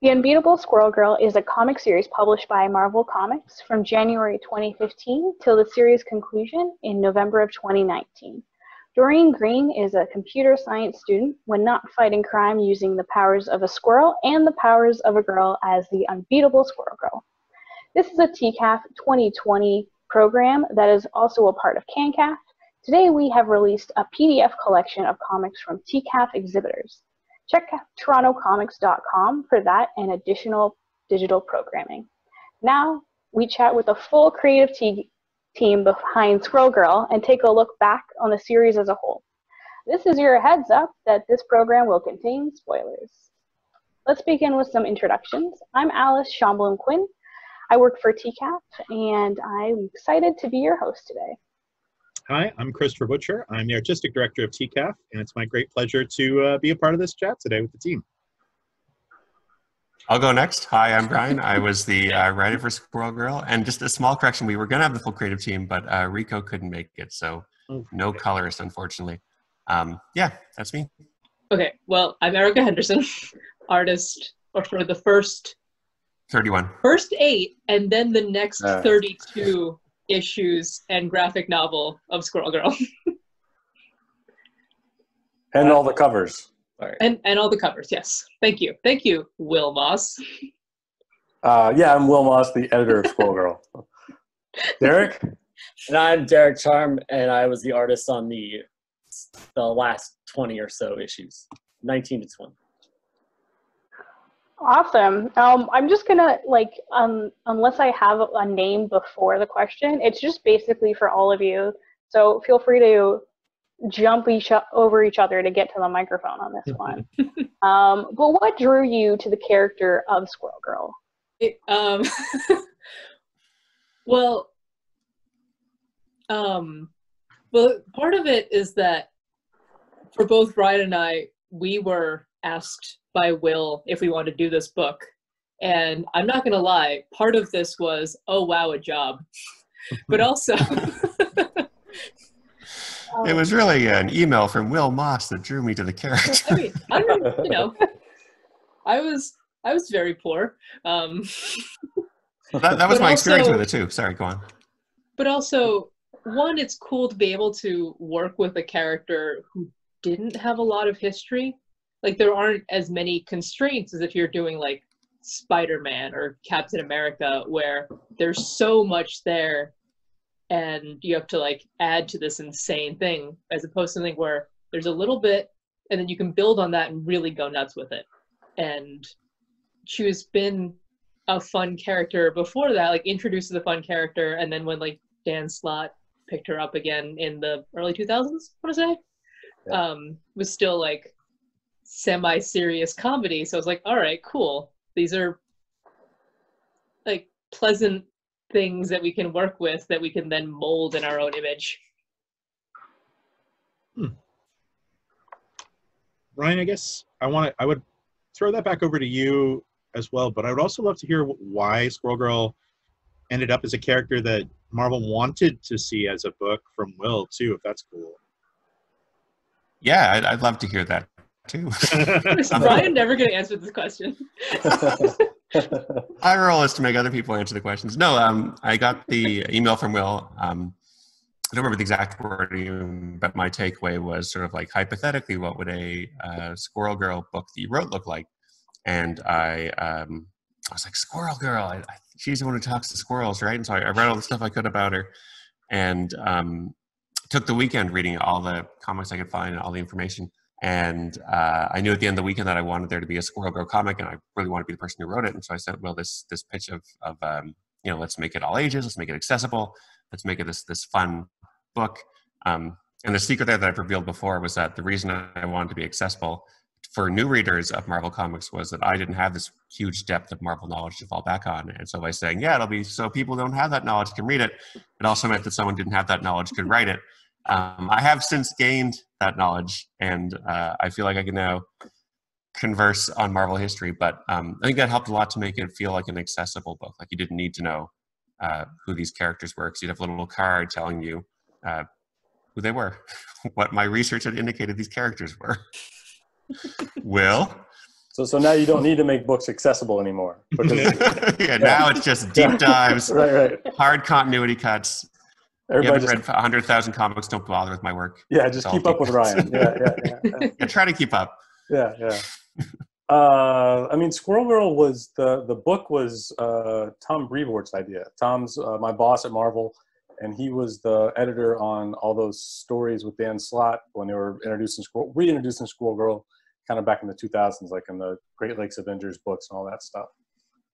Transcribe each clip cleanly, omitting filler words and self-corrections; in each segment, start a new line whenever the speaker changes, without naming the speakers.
The Unbeatable Squirrel Girl is a comic series published by Marvel Comics from January 2015 till the series' conclusion in November of 2019. Doreen Green is a computer science student when not fighting crime using the powers of a squirrel and the powers of a girl as the Unbeatable Squirrel Girl. This is a TCAF 2020 program that is also a part of CanCAF. Today we have released a PDF collection of comics from TCAF exhibitors. Check torontocomics.com for that and additional digital programming. Now we chat with the full creative team behind Squirrel Girl and take a look back on the series as a whole. This is your heads up that this program will contain spoilers. Let's begin with some introductions. I'm Alice Schonblum Quinn. I work for TCAF and I'm excited to be your host today.
Hi, I'm Christopher Butcher. I'm the Artistic Director of TCAF, and it's my great pleasure to be a part of this chat today with the team.
I'll go next. Hi, I'm Brian. I was the writer for Squirrel Girl, and just a small correction, we were going to have the full creative team, but Rico couldn't make it, so no colorist, unfortunately. Yeah, that's me.
Okay, well, I'm Erica Henderson, artist for the first
31.
First 8, and then the next 32 issues and graphic novel of Squirrel Girl.
And all the covers.
Right. And all the covers, yes. Thank you. Thank you, Wil Moss.
Yeah, I'm Wil Moss, the editor of Squirrel Girl. Derek?
And I'm Derek Charm, and I was the artist on the last 20 or so issues, 19 to 20.
Awesome. I'm just gonna, unless I have a name before the question, it's just basically for all of you. So feel free to jump over each other to get to the microphone on this one. But what drew you to the character of Squirrel Girl?
Well, part of it is that for both Brian and I, we were asked by Wil if we wanted to do this book. And I'm not going to lie, part of this was, oh, wow, a job. But also...
It was really an email from Wil Moss that drew me to the character.
I mean, I was very poor.
That was my experience with it too. Sorry, go on.
But also, one, it's cool to be able to work with a character who didn't have a lot of history. Like, there aren't as many constraints as if you're doing, like, Spider-Man or Captain America, where there's so much there and you have to, like, add to this insane thing, as opposed to something where there's a little bit and then you can build on that and really go nuts with it. And she has been a fun character before that, like, introduced as a fun character, and then when, like, Dan Slott picked her up again in the early 2000s, I want to say, was still, like, semi-serious comedy. So I was like, all right, cool. These are, like, pleasant things that we can work with that we can then mold in our own image.
Ryan, I guess I would throw that back over to you as well, but I would also love to hear why Squirrel Girl ended up as a character that Marvel wanted to see as a book from Wil too, if that's cool.
Yeah, I'd love to hear that too.
Is Brian never going to answer this question?
My role is to make other people answer the questions. No, I got the email from Wil. I don't remember the exact wording, but my takeaway was sort of like, hypothetically, what would a Squirrel Girl book that you wrote look like? And I was like, Squirrel Girl, she's the one who talks to squirrels, right? And so I read all the stuff I could about her, and took the weekend reading all the comics I could find and all the information. And I knew at the end of the weekend that I wanted there to be a Squirrel Girl comic, and I really wanted to be the person who wrote it. And so I sent Wil this pitch of let's make it all ages, let's make it accessible, let's make it this fun book. And the secret there that I've revealed before was that the reason I wanted to be accessible for new readers of Marvel Comics was that I didn't have this huge depth of Marvel knowledge to fall back on. And so by saying, yeah, it'll be so people don't have that knowledge can read it, it also meant that someone didn't have that knowledge could write it. I have since gained that knowledge, and I feel like I can now converse on Marvel history, but I think that helped a lot to make it feel like an accessible book. Like, you didn't need to know who these characters were, because you'd have a little card telling you who they were, what my research had indicated these characters were. Wil?
So now you don't need to make books accessible anymore. Because,
yeah, now it's just deep dives,
right.
hard continuity cuts.
Everybody
you haven't read 100,000 comics, don't bother with my work.
Yeah, just keep up with Ryan.
Yeah, try to keep up.
Yeah. I mean, Squirrel Girl was the book was Tom Brevoort's idea. Tom's my boss at Marvel, and he was the editor on all those stories with Dan Slott when they were reintroducing Squirrel Girl, kind of back in the 2000s, like in the Great Lakes Avengers books and all that stuff.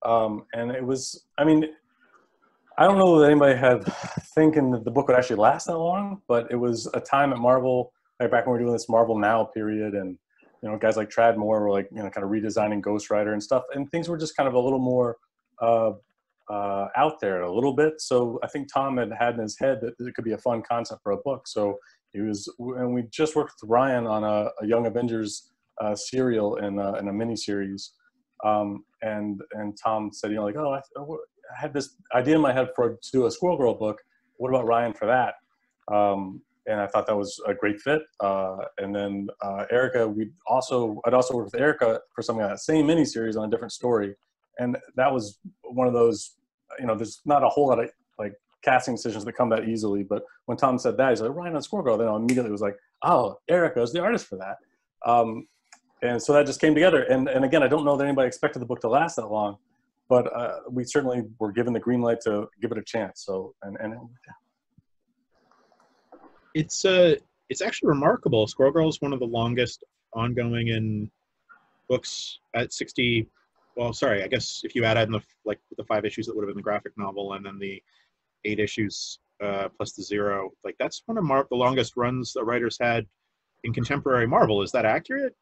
And it was, I mean, I don't know that anybody had thinking that the book would actually last that long, but it was a time at Marvel, like back when we were doing this Marvel Now period, and guys like Trademark were like, kind of redesigning Ghost Rider and stuff, and things were just kind of a little more out there a little bit. So I think Tom had in his head that it could be a fun concept for a book. So and we just worked with Ryan on a Young Avengers serial in a mini series, and Tom said, I had this idea in my head to do a Squirrel Girl book. What about Ryan for that? And I thought that was a great fit. And then Erica, I'd also worked with Erica for something like that same miniseries on a different story. And that was one of those, there's not a whole lot of like casting decisions that come that easily. But when Tom said that, he's like, Ryan on Squirrel Girl. Then I immediately was like, oh, Erica is the artist for that. And so that just came together. And again, I don't know that anybody expected the book to last that long, but we certainly were given the green light to give it a chance. So,
It's actually remarkable. Squirrel Girl is one of the longest ongoing in books at 60. Well, sorry, I guess if you add in the 5 issues that would have been the graphic novel and then the 8 issues plus the 0, like that's one of the longest runs the writers had in contemporary Marvel. Is that accurate?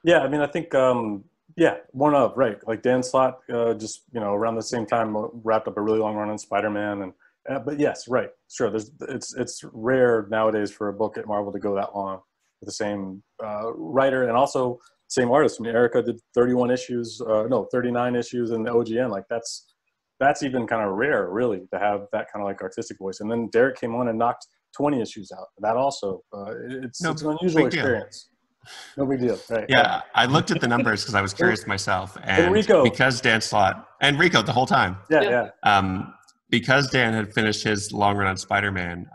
Yeah, I mean, I think right. Like Dan Slott, just around the same time wrapped up a really long run on Spider-Man, and but yes, right, sure. It's rare nowadays for a book at Marvel to go that long with the same writer and also same artist. I mean, Erica did 39 issues in the OGN. Like that's even kind of rare, really, to have that kind of like artistic voice. And then Derek came on and knocked 20 issues out. That also, it's an unusual experience. No big deal. Right.
Yeah, I looked at the numbers because I was curious myself, and
Rico.
Because Dan Slott and Rico the whole time.
Yeah.
Because Dan had finished his long run on Spider-Man,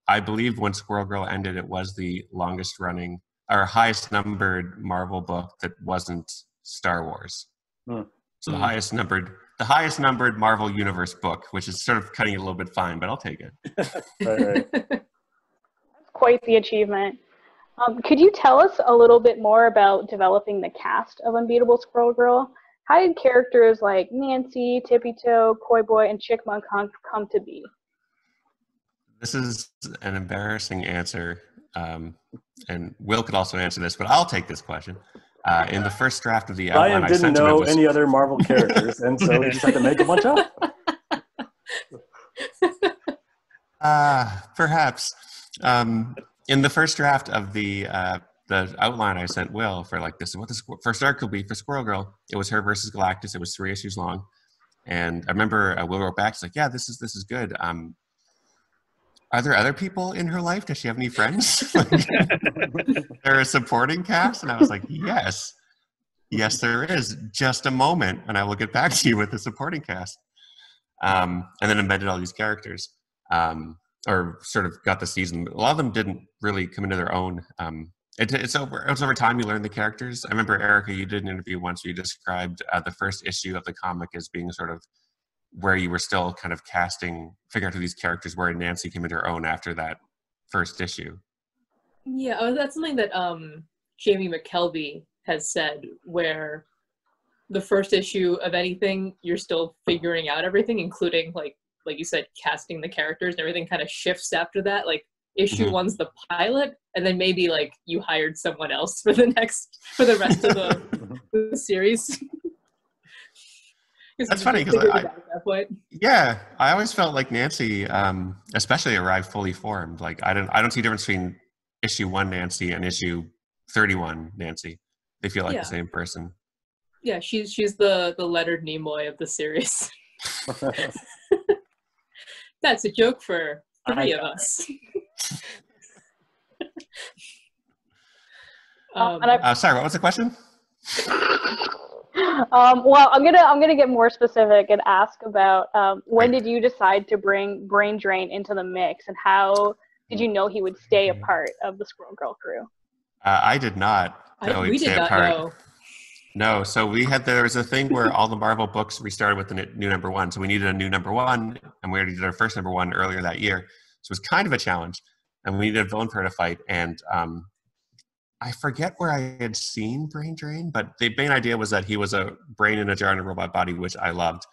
I believe when Squirrel Girl ended, it was the longest running or highest numbered Marvel book that wasn't Star Wars. So the highest numbered Marvel Universe book, which is sort of cutting it a little bit fine, but I'll take it.
Right.
That's quite the achievement. Could you tell us a little bit more about developing the cast of Unbeatable Squirrel Girl? How did characters like Nancy, Tippy Toe, Koi Boy, and Chickmunk come to be?
This is an embarrassing answer, and Will could also answer this, but I'll take this question. In the first draft of the outline,
Ryan didn't know any other Marvel characters, and so he just had to make a bunch up.
Perhaps. In the first draft of the outline I sent Will for like this, what the first arc will be for Squirrel Girl, it was her versus Galactus. It was 3 issues long, and I remember Will wrote back, he's like, "Yeah, this is good. Are there other people in her life? Does she have any friends? They're a supporting cast?" And I was like, yes, there is. Just a moment, and I will get back to you with the supporting cast. And then embedded all these characters. Or sort of got the season. A lot of them didn't really come into their own. It was over time you learn the characters. I remember, Erica, you did an interview once where you described the first issue of the comic as being sort of where you were still kind of figuring out who these characters were, and Nancy came into her own after that first issue.
Yeah, that's something that Jamie McKelvey has said, where the first issue of anything, you're still figuring out everything, including like you said, casting the characters, and everything kind of shifts after that. Like issue 1's the pilot, and then maybe like you hired someone else for the rest of the series.
That's funny because I always felt like Nancy, especially arrived fully formed. Like I don't see a difference between issue 1 Nancy and issue 31 Nancy. They feel like the same person.
Yeah, she's the Leonard Nimoy of the series. That's a joke for 3 of us.
Sorry, what was the question?
Well, I'm gonna get more specific and ask about when did you decide to bring Brain Drain into the mix, and how did you know he would stay a part of the Squirrel Girl crew?
I did not know
We
he'd
did
stay
not
apart.
know.
No, so there was a thing where all the Marvel books restarted with the new number one. So we needed a new number one, and we already did our first number one earlier that year. So it was kind of a challenge, and we needed a villain for her to fight. And I forget where I had seen Brain Drain, but the main idea was that he was a brain in a jar in a robot body, which I loved.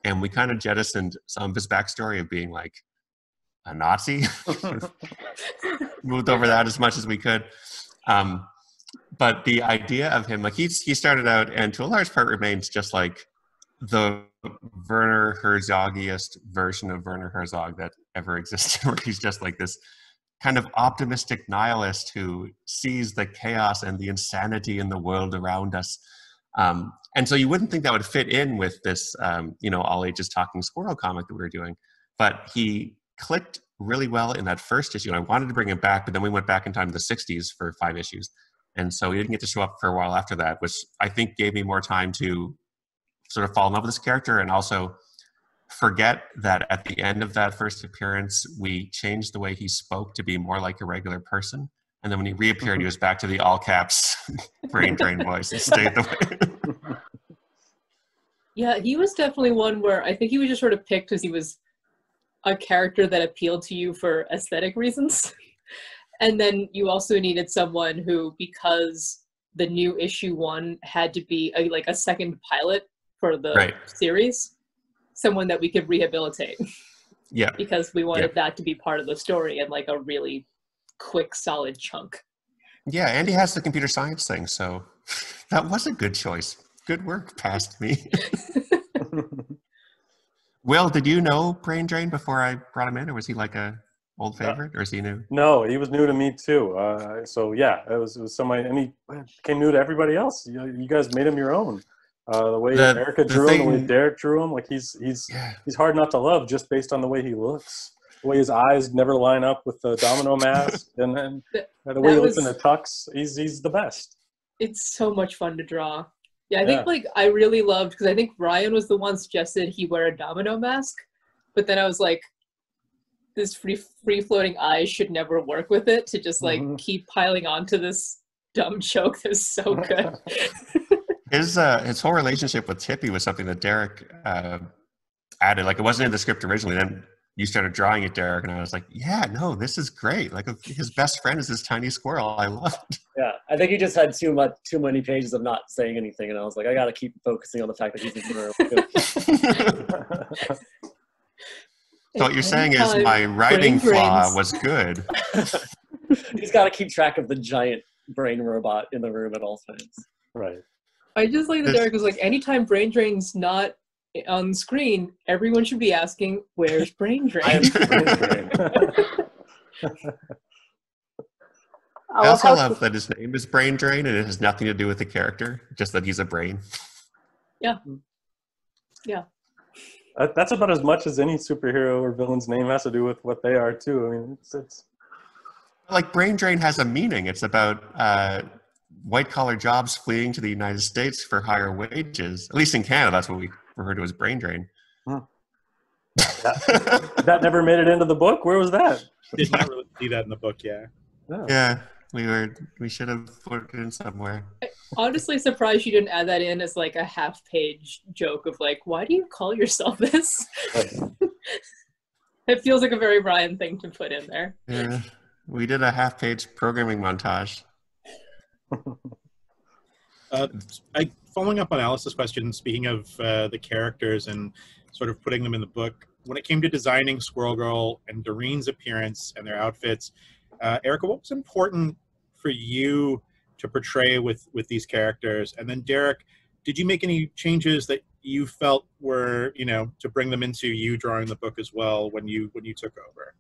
And we kind of jettisoned some of his backstory of being like a Nazi, moved over that as much as we could. But the idea of him, like he started out, and to a large part remains just like the Werner Herzogiest version of Werner Herzog that ever existed, where he's just like this kind of optimistic nihilist who sees the chaos and the insanity in the world around us. And so you wouldn't think that would fit in with this, all ages talking squirrel comic that we were doing, but he clicked really well in that first issue. And I wanted to bring him back, but then we went back in time to the 60s for 5 issues. And so he didn't get to show up for a while after that, which I think gave me more time to sort of fall in love with this character, and also forget that at the end of that first appearance, we changed the way he spoke to be more like a regular person. And then when he reappeared, he was back to the all caps Brain Drain voice and stayed the way.
Yeah, he was definitely one where I think he was just sort of picked because he was a character that appealed to you for aesthetic reasons. And then you also needed someone who, because the new issue 1 had to be a second pilot for the series, someone that we could rehabilitate.
Yeah.
Because we wanted that to be part of the story and like a really quick, solid chunk.
Yeah, and he has the computer science thing, so that was a good choice. Good work, past me. Will, did you know Brain Drain before I brought him in, or was he like a old favorite, or is he new?
No, he was new to me too. So yeah, it was somebody, and he became new to everybody else. You guys made him your own. The way Erica drew him, the way Derek drew him, like he's hard not to love just based on the way he looks. The way his eyes never line up with the domino mask, and then the way he looks in the tux, he's the best.
It's so much fun to draw. Yeah, I think I really loved, because I think Ryan was the one suggested he wear a domino mask, but then I was like, this free floating eyes should never work with it, to just keep piling onto this dumb joke that's so good.
His whole relationship with Tippy was something that Derek added. Like, it wasn't in the script originally. Then you started drawing it, Derek, and I was like, yeah, no, this is great. Like, his best friend is this tiny squirrel. I love it.
Yeah, I think he just had too many pages of not saying anything, and I was like, I got to keep focusing on the fact that he's a
So what you're saying is my writing flaw was good.
He's got to keep track of the giant brain robot in the room at all times.
Right.
I just like that Derek was like, anytime Brain Drain's not on screen, everyone should be asking, where's Brain Drain?
I also love that his name is Brain Drain, and it has nothing to do with the character, just that he's a brain.
Yeah. Yeah.
That's about as much as any superhero or villain's name has to do with what they are, too. I mean, it's
like, Brain Drain has a meaning. It's about white-collar jobs fleeing to the United States for higher wages. At least in Canada, that's what we refer to as Brain Drain.
That never made it into the book? Where was that?
Did not really see that in the book, yeah.
Oh.
Yeah, we should have put it in somewhere.
Honestly surprised you didn't add that in as like a half-page joke of like, why do you call yourself this? It feels like a very Ryan thing to put in there.
Yeah, we did a half-page programming montage.
Following up on Alice's question, speaking of the characters and sort of putting them in the book, when it came to designing Squirrel Girl and Doreen's appearance and their outfits, Erica, what was important for you to portray with these characters? And then Derek, did you make any changes that you felt were, to bring them into you drawing the book as well when you took over?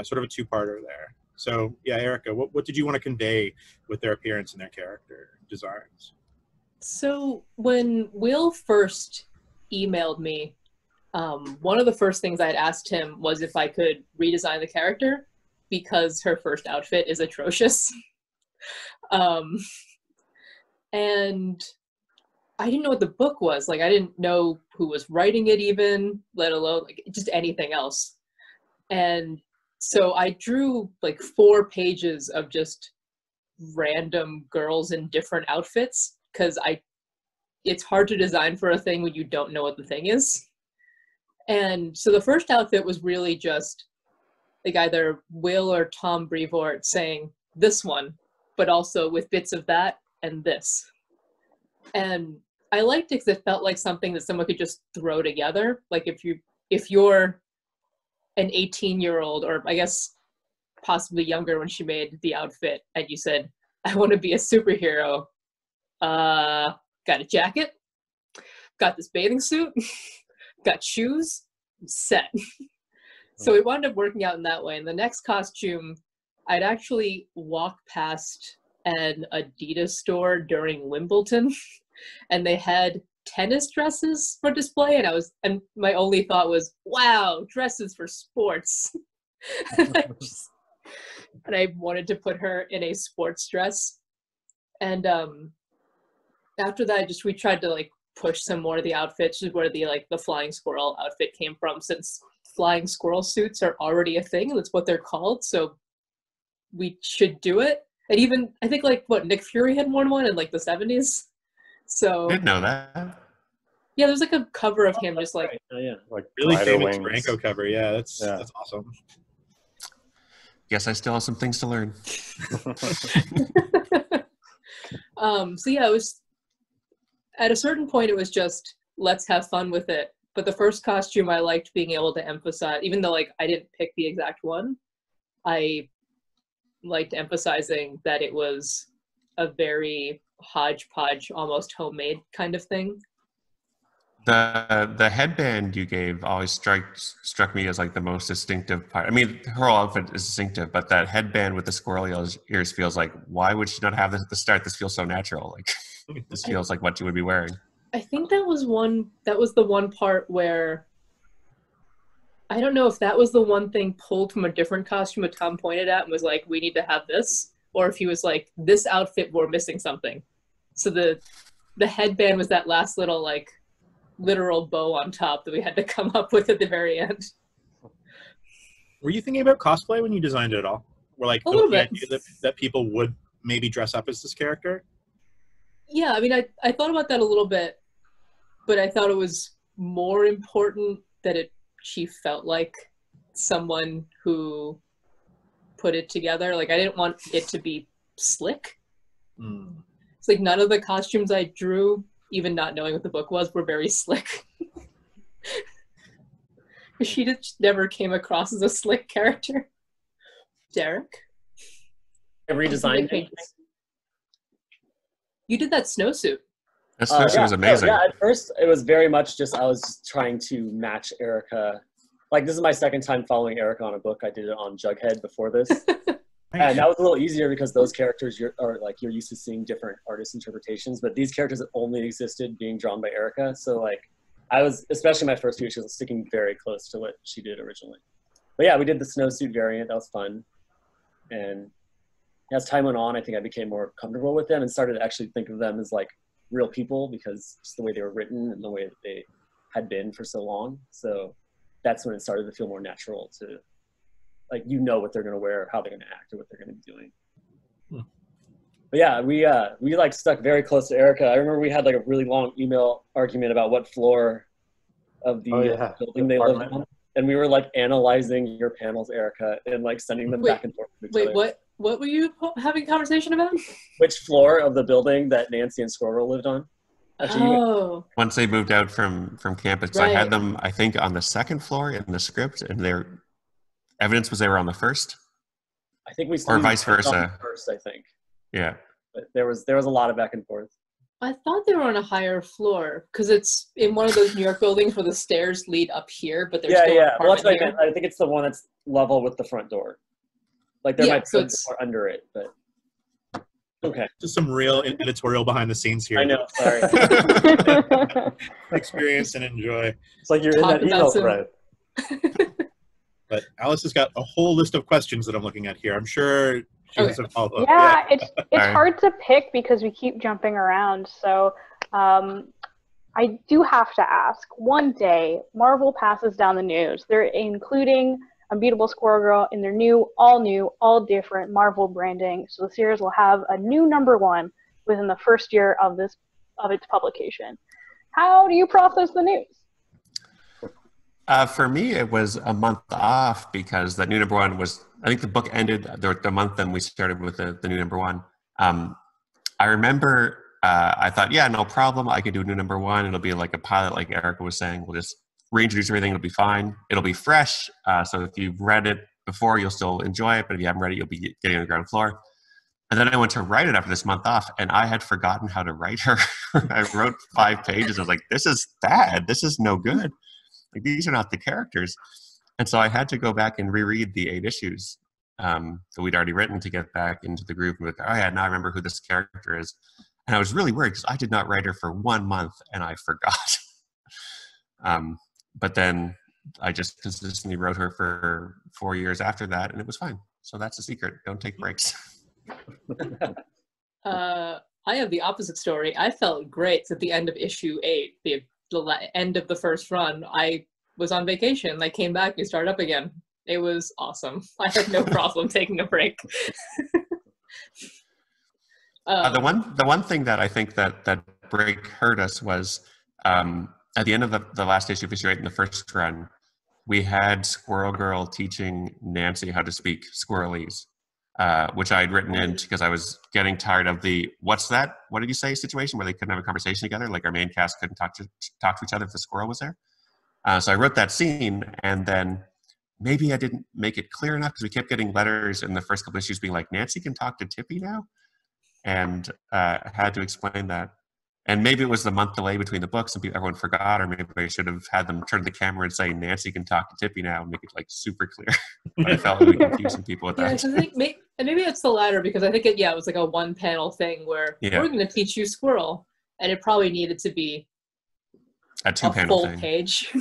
Sort of a two-parter there. So yeah, Erica, what did you want to convey with their appearance and their character designs?
So when Will first emailed me, one of the first things I had asked him was if I could redesign the character, because her first outfit is atrocious. And I didn't know what the book was. Like, I didn't know who was writing it even, let alone like just anything else. And so I drew like 4 pages of just random girls in different outfits, because it's hard to design for a thing when you don't know what the thing is. And so the first outfit was really just like either Wil or Tom Brevoort saying this one, but also with bits of that and this. And I liked it because it felt like something that someone could just throw together. Like if you're an 18-year-old, or I guess possibly younger when she made the outfit, and you said, I want to be a superhero. Got a jacket, got this bathing suit, got shoes, set. So it wound up working out in that way. And the next costume, I'd actually walk past an Adidas store during Wimbledon, and they had tennis dresses for display, and my only thought was, wow, dresses for sports. And I wanted to put her in a sports dress. And after that, we tried to like push some more of the outfits, which is where the flying squirrel outfit came from, since flying squirrel suits are already a thing, and that's what they're called, so we should do it. And even I think Nick Fury had worn one in like the 70s. So
I didn't know that.
Yeah, there's like a cover of him just like
Like
Really
Glider
famous
wings.
Franco cover. Yeah, that's awesome.
Guess I still have some things to learn.
So yeah, it was at a certain point it was just let's have fun with it. But the first costume I liked being able to emphasize, even though like I didn't pick the exact one, I liked emphasizing that it was a very hodgepodge, almost homemade kind of thing.
The headband you gave always struck me as like the most distinctive part. I mean, her whole outfit is distinctive, but that headband with the squirrel ears feels like, why would she not have this at the start? This feels so natural. Like this feels like what you would be wearing.
I think that was the one part where I don't know if that was the one thing pulled from a different costume that Tom pointed at and was like, we need to have this, or if he was like, this outfit, we're missing something. So the headband was that last little like literal bow on top that we had to come up with at the very end.
Were you thinking about cosplay when you designed it at all? Were like
a little
the
bit
idea that people would maybe dress up as this character?
Yeah, I mean, I thought about that a little bit, but I thought it was more important that she felt like someone who put it together. Like, I didn't want it to be slick.
Mm.
It's like none of the costumes I drew, even not knowing what the book was, were very slick. She just never came across as a slick character. Derek?
I redesigned it.
You did that snowsuit.
That snowsuit was amazing.
Yeah, at first it was very much just, I was just trying to match Erica. Like, this is my second time following Erica on a book. I did it on Jughead before this. And that was a little easier because those characters you're used to seeing different artist interpretations, but these characters only existed being drawn by Erica. So like, I was, especially my first few issues, sticking very close to what she did originally. But yeah, we did the snowsuit variant. That was fun. And as time went on, I think I became more comfortable with them and started to actually think of them as like real people, because just the way they were written and the way that they had been for so long. So that's when it started to feel more natural to, like, you know what they're going to wear, how they're going to act, or what they're going to be doing. But yeah, we like stuck very close to Erica. I remember we had like a really long email argument about what floor of the building they lived on. And we were like analyzing your panels, Erica, and like sending them back and forth to each other.
What were you having a conversation about?
Which floor of the building that Nancy and Squirrel lived on?
Actually,
once they moved out from campus,
right.
I had them, I think, on the second floor in the script, and their evidence was they were on the first.
I think we
or vice versa.
On the first, I think.
Yeah.
But there was a lot of back and forth.
I thought they were on a higher floor because it's in one of those New York buildings where the stairs lead up here, but there's still an
Well, that's what
apartment
I think it's the one that's level with the front door. Like there might be a door under it, but okay.
Just some real editorial behind the scenes here.
I know, sorry.
Experience and enjoy.
It's like you're in that email thread.
But Alice has got a whole list of questions that I'm looking at here. I'm sure She was a follow-up.
Yeah, it's
Alright.
hard to pick because we keep jumping around. So I do have to ask, one day Marvel passes down the news. They're including Unbeatable Squirrel Girl in their new, all different Marvel branding. So the series will have a new #1 within the first year of its publication. How do you process the news?
For me, it was a month off because the new #1 was, I think the book ended the month then we started with the new #1. I remember I thought, yeah, no problem. I can do new #1. It'll be like a pilot, like Erica was saying. We'll just reintroduce everything. It'll be fine. It'll be fresh. So if you've read it before, you'll still enjoy it. But if you haven't read it, you'll be getting on the ground floor. And then I went to write it after this month off, and I had forgotten how to write her. I wrote 5 pages. I was like, this is bad. This is no good. Like, these are not the characters. And so I had to go back and reread the 8 issues that we'd already written to get back into the groove. And like, oh yeah, now I remember who this character is. And I was really worried because I did not write her for 1 month and I forgot. But then I just consistently wrote her for 4 years after that, and it was fine. So that's the secret. Don't take breaks.
I have the opposite story. I felt great at the end of issue 8, the end of the first run. I was on vacation. I came back, we started up again. It was awesome. I had no problem taking a break.
The one thing that I think that break hurt us was at the end of the last issue of issue 8 in the first run, we had Squirrel Girl teaching Nancy how to speak Squirrelese, which I had written in because I was getting tired of the "what's that? What did you say?" situation where they couldn't have a conversation together. Like our main cast couldn't talk to each other if the squirrel was there. So I wrote that scene, and then maybe I didn't make it clear enough because we kept getting letters in the first couple issues being like, "Nancy can talk to Tippy now," and I had to explain that. And maybe it was the month delay between the books and everyone forgot, or maybe I should have had them turn to the camera and say, "Nancy can talk to Tippy now," and make it like super clear. But I felt like we confused some people with
Yeah,
that.
I think maybe it's the latter because I think it was like a 1-panel thing where we're going to teach you Squirrel, and it probably needed to be
a 2-panel
full
thing.
Page.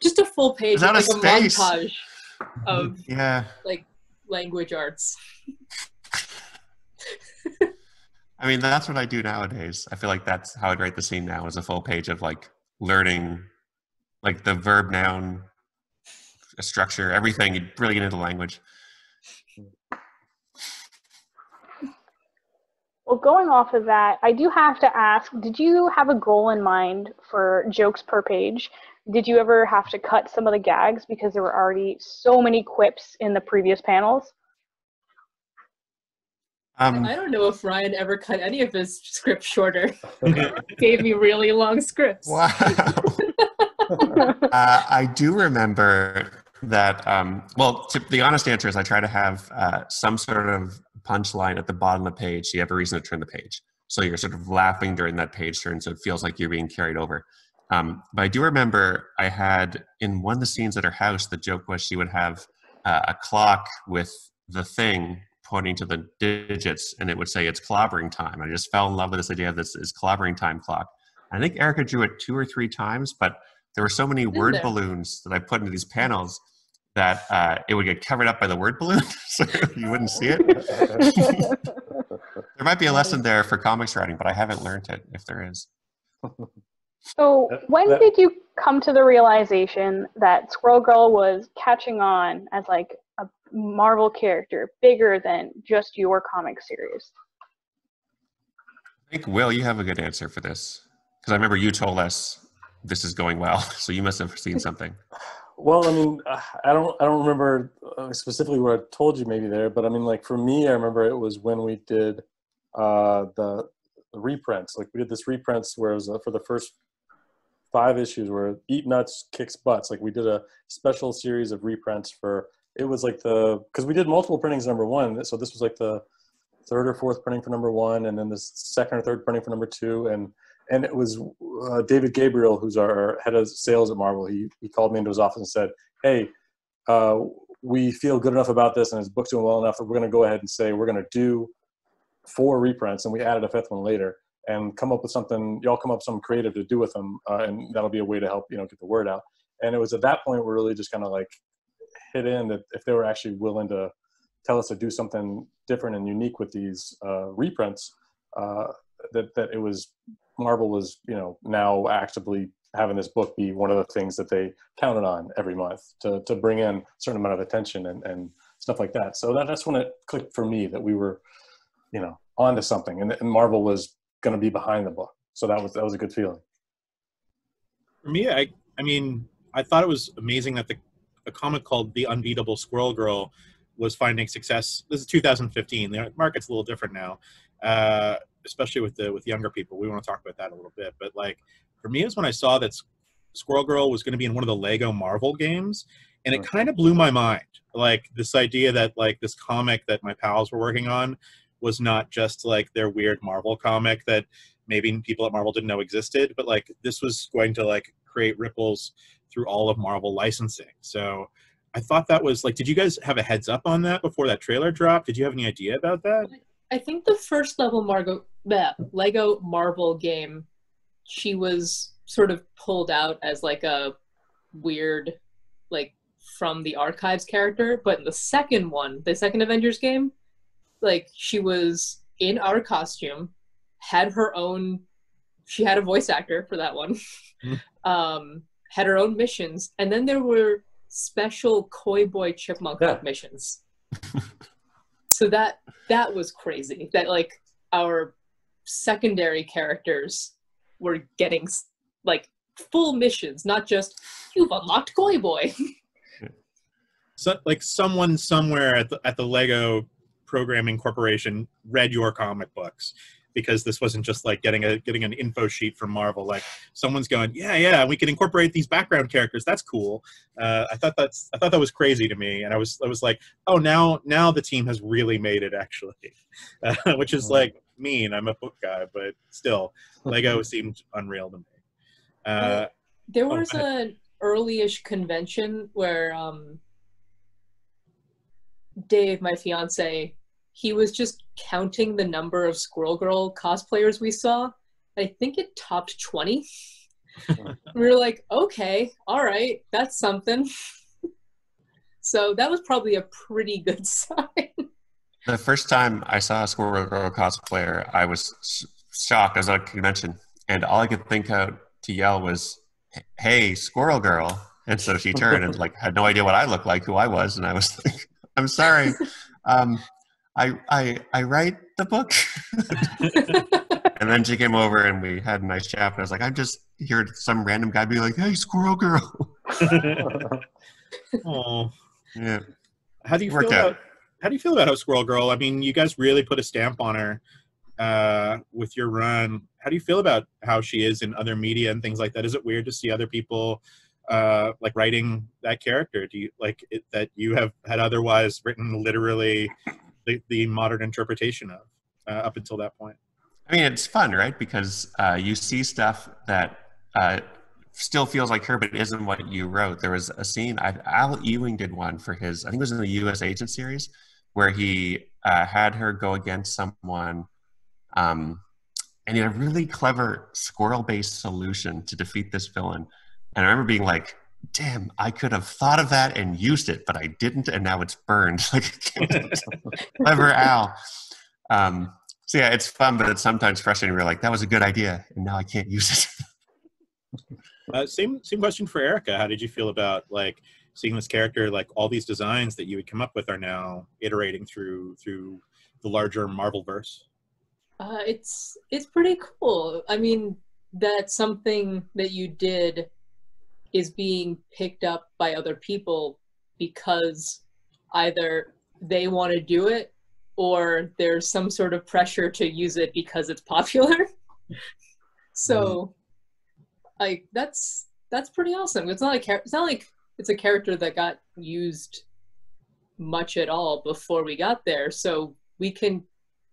Just a full page,
Out
with
of
like
space.
a montage of
Yeah.
like language arts.
I mean, that's what I do nowadays. I feel like that's how I'd write the scene now, is a full page of like learning like the verb, noun, structure, everything. You really get into language.
Well, going off of that, I do have to ask, did you have a goal in mind for jokes per page? Did you ever have to cut some of the gags because there were already so many quips in the previous panels?
I don't know if Ryan ever cut any of his scripts shorter. Gave me really long scripts.
Wow. I do remember that, the honest answer is I try to have some sort of punchline at the bottom of the page so you have a reason to turn the page. So you're sort of laughing during that page turn so it feels like you're being carried over. But I do remember I had, in one of the scenes at her house, the joke was she would have a clock with the thing pointing to the digits, and it would say it's clobbering time. I just fell in love with this idea of this is clobbering time clock. I think Erica drew it 2 or 3 times, but there were so many word balloons that I put into these panels that it would get covered up by the word balloon, so you wouldn't see it. There might be a lesson there for comics writing, but I haven't learned it, if there is.
So when did you come to the realization that Squirrel Girl was catching on as like a Marvel character bigger than just your comic series?
I think, Will, you have a good answer for this. Because I remember you told us this is going well, so you must have seen something.
Well, I mean, I don't remember specifically what I told you maybe there, but I mean, like for me, I remember it was when we did the reprints. Like we did this reprints where it was for the first 5 issues where Eat Nuts Kicks Butts. Like we did a special series of reprints for, it was like because we did multiple printings #1, so this was like the 3rd or 4th printing for #1, and then the 2nd or 3rd printing for #2, and it was David Gabriel, who's our head of sales at Marvel. He called me into his office and said, "Hey, we feel good enough about this, and his book's doing well enough that we're going to go ahead and say we're going to do 4 reprints," and we added a 5th one later, and come up with something. Y'all come up with something creative to do with them, and that'll be a way to help get the word out. And it was at that point we really just kind of like hit in that if they were actually willing to tell us to do something different and unique with these reprints, that it was Marvel was, you know, now actively having this book be one of the things that they counted on every month to bring in a certain amount of attention and stuff like that. So that's when it clicked for me that we were, you know, onto something, and Marvel was going to be behind the book. So that was a good feeling.
For me, I mean, I thought it was amazing that a comic called The Unbeatable Squirrel Girl was finding success. This is 2015. The market's a little different now, especially with younger people. We want to talk about that a little bit. But like, for me, it was when I saw that Squirrel Girl was going to be in one of the Lego Marvel games, and it kind of blew my mind. Like, this idea that like this comic that my pals were working on was not just like their weird Marvel comic that maybe people at Marvel didn't know existed, but like this was going to like create ripples through all of Marvel licensing. So I thought that was like, did you guys have a heads up on that before that trailer dropped? Did you have any idea about that?
I think the first level Lego Marvel game, she was sort of pulled out as like a weird, like from the archives character. But in the second one, the second Avengers game, like she was in our costume, had her own, she had a voice actor for that one, had her own missions, and then there were special Koi Boy Chipmunk missions. So that was crazy. That like our secondary characters were getting like full missions, not just you've unlocked Koi Boy.
So like someone somewhere at the Lego Programming Corporation read your comic books, because this wasn't just like getting an info sheet from Marvel. Like someone's going, yeah, we can incorporate these background characters. That's cool. I thought that was crazy to me, and I was like, oh, now the team has really made it, actually, which is like mean. I'm a book guy, but still, Lego seemed unreal to me.
There was an early-ish convention where Dave, my fiance, he was just counting the number of Squirrel Girl cosplayers we saw. I think it topped 20. We were like, okay, all right, that's something. So that was probably a pretty good sign.
The first time I saw a Squirrel Girl cosplayer, I was shocked, as I could mention, and all I could think of to yell was, "Hey, Squirrel Girl!" And so she turned and like had no idea what I looked like, who I was, and I was like, "I'm sorry, I write the book." And then she came over and we had a nice chat. And I was like, I just heard some random guy be like, "Hey, Squirrel Girl."
Oh,
yeah.
How do you feel about how Squirrel Girl? I mean, you guys really put a stamp on her with your run. How do you feel about how she is in other media and things like that? Is it weird to see other people like writing that character? Do you like it, that you have had otherwise written literally the modern interpretation of up until that point?
I mean, it's fun, right? Because you see stuff that still feels like her, but it isn't what you wrote. There was a scene, Al Ewing did one for his, I think it was in the U.S. Agent series, where he had her go against someone, and he had a really clever squirrel-based solution to defeat this villain. And I remember being like, damn, I could have thought of that and used it, but I didn't, and now it's burned. Like, clever Al. So yeah, it's fun, but it's sometimes frustrating. We're like, that was a good idea, and now I can't use it.
Same question for Erica. How did you feel about like seeing this character, like all these designs that you would come up with are now iterating through the larger Marvelverse?
It's pretty cool. I mean, that something that you did is being picked up by other people because either they want to do it or there's some sort of pressure to use it because it's popular. So, like, that's pretty awesome. It's not like it's a character that got used much at all before we got there, so we can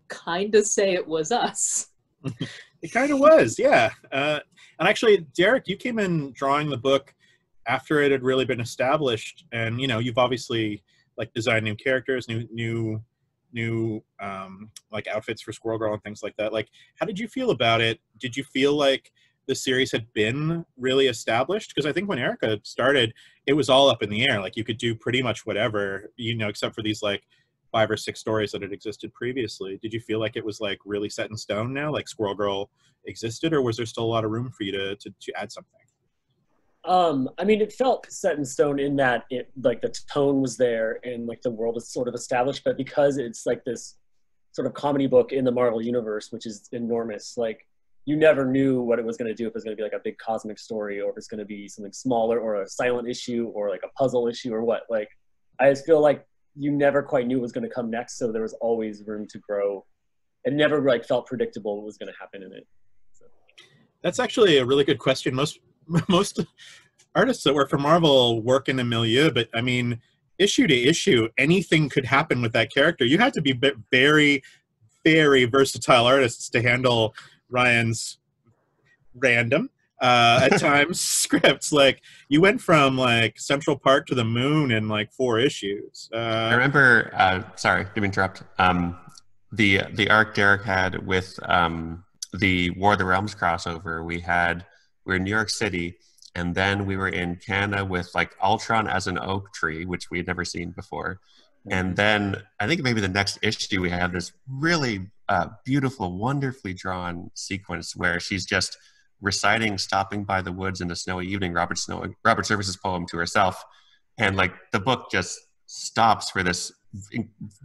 kind of say it was us.
It kind of was, yeah. And actually, Derek, you came in drawing the book after it had really been established, and you know, you've obviously like designed new characters, new like outfits for Squirrel Girl and things like that. Like, how did you feel about it? Did you feel like the series had been really established? Because I think when Erica started, it was all up in the air. Like, you could do pretty much whatever, you know, except for these like 5 or 6 stories that had existed previously. Did you feel like it was like really set in stone now, like Squirrel Girl existed, or was there still a lot of room for you to add something?
I mean, it felt set in stone in that it, like, the tone was there and like the world is sort of established, but because it's like this sort of comedy book in the Marvel universe, which is enormous, like you never knew what it was going to do, if it was going to be like a big cosmic story, or if it's going to be something smaller, or a silent issue, or like a puzzle issue, or what. Like, I just feel like you never quite knew what was going to come next, so there was always room to grow. It never like felt predictable what was going to happen in it. So.
That's actually a really good question. Most artists that work for Marvel work in a milieu, but I mean, issue to issue, anything could happen with that character. You had to be very, very versatile artists to handle Ryan's random, at times, scripts. Like, you went from like Central Park to the moon in like 4 issues.
I remember, sorry, didn't mean to interrupt. The arc Derek had with the War of the Realms crossover, we were in New York City, and then we were in Canada with like Ultron as an oak tree, which we had never seen before. And then I think maybe the next issue we had this really beautiful, wonderfully drawn sequence where she's just reciting "Stopping by the Woods in a Snowy Evening," Robert Service's poem, to herself. And like the book just stops for this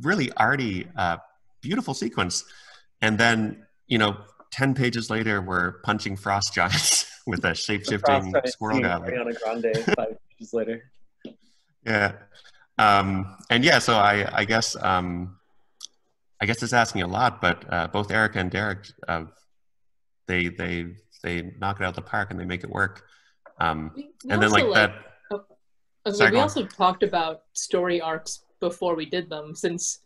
really arty, beautiful sequence. And then, 10 pages later, we're punching frost giants with a shape-shifting squirrel guy.
Ariana Grande 5 pages later.
Yeah. And yeah, so I guess it's asking a lot, but both Erica and Derek, they knock it out of the park and they make it work. And then
we also talked about story arcs before we did them, since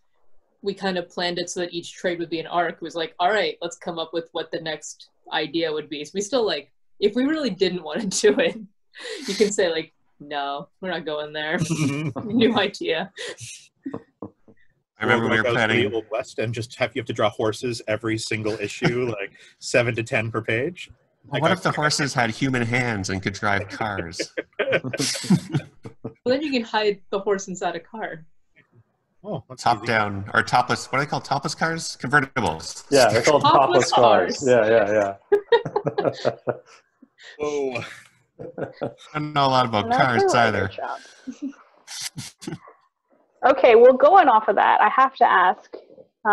we kind of planned it so that each trade would be an arc. It was like, all right, let's come up with what the next idea would be. So we still, like, if we really didn't want to do it, you can say like, no, we're not going there. New idea.
I remember we were planning
Old West and just you have to draw horses every single issue, like 7 to 10 per page.
Well, what if the horses had human hands and could drive cars?
Well, then you can hide the horse inside a car.
Oh,
top down or topless. What do they call topless cars? Convertibles.
Yeah, they're called topless cars. Yeah.
Oh.
I don't know a lot about cars either.
Okay, well, going off of that, I have to ask,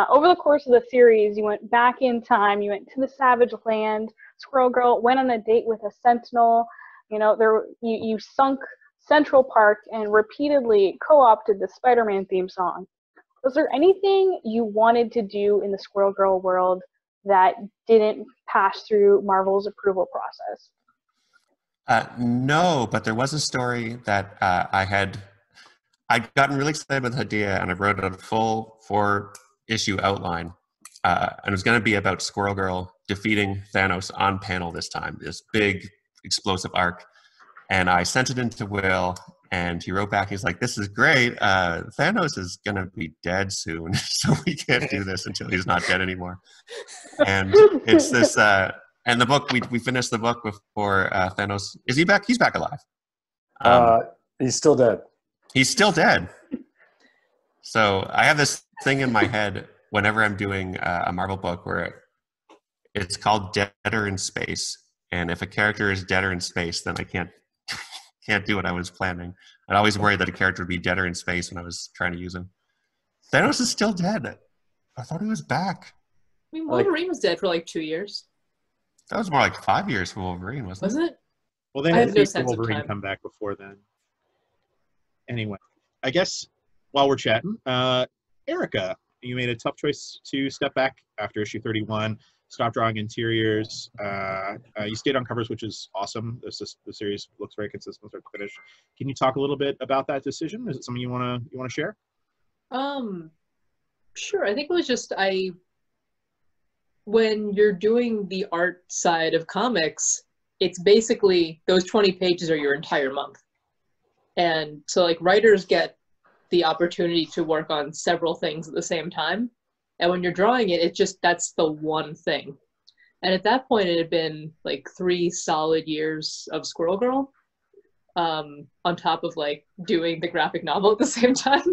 over the course of the series, you went back in time, you went to the Savage Land, Squirrel Girl went on a date with a Sentinel, you sunk Central Park and repeatedly co-opted the Spider-Man theme song. Was there anything you wanted to do in the Squirrel Girl world that didn't pass through Marvel's approval process?
No, but there was a story that I'd gotten really excited with the idea, and I wrote a full 4-issue outline. And it was going to be about Squirrel Girl defeating Thanos on panel this time, this big explosive arc. And I sent it into Wil, and he wrote back, he's like, this is great. Thanos is going to be dead soon, so we can't do this until he's not dead anymore. And it's this... and the book, we finished the book before Thanos. Is he back? He's back alive.
He's still dead.
He's still dead. So I have this thing in my head whenever I'm doing a Marvel book where it's called Deader in Space. And if a character is deader in space, then I can't do what I was planning. I'd always worried that a character would be deader in space when I was trying to use him. Thanos is still dead. I thought he was back.
I mean, Wolverine was dead for like 2 years.
That was more like 5 years for Wolverine, wasn't it?
Was it?
Well, they had Wolverine come back before then. Anyway, I guess while we're chatting, Erica, you made a tough choice to step back after issue 31, stop drawing interiors. You stayed on covers, which is awesome. The series looks very consistent start to finish. Can you talk a little bit about that decision? Is it something you want to share?
Sure. I think it was just when you're doing the art side of comics, it's basically those 20 pages are your entire month. And so like writers get the opportunity to work on several things at the same time. And when you're drawing it, that's the one thing. And at that point, it had been like 3 solid years of Squirrel Girl, on top of like doing the graphic novel at the same time.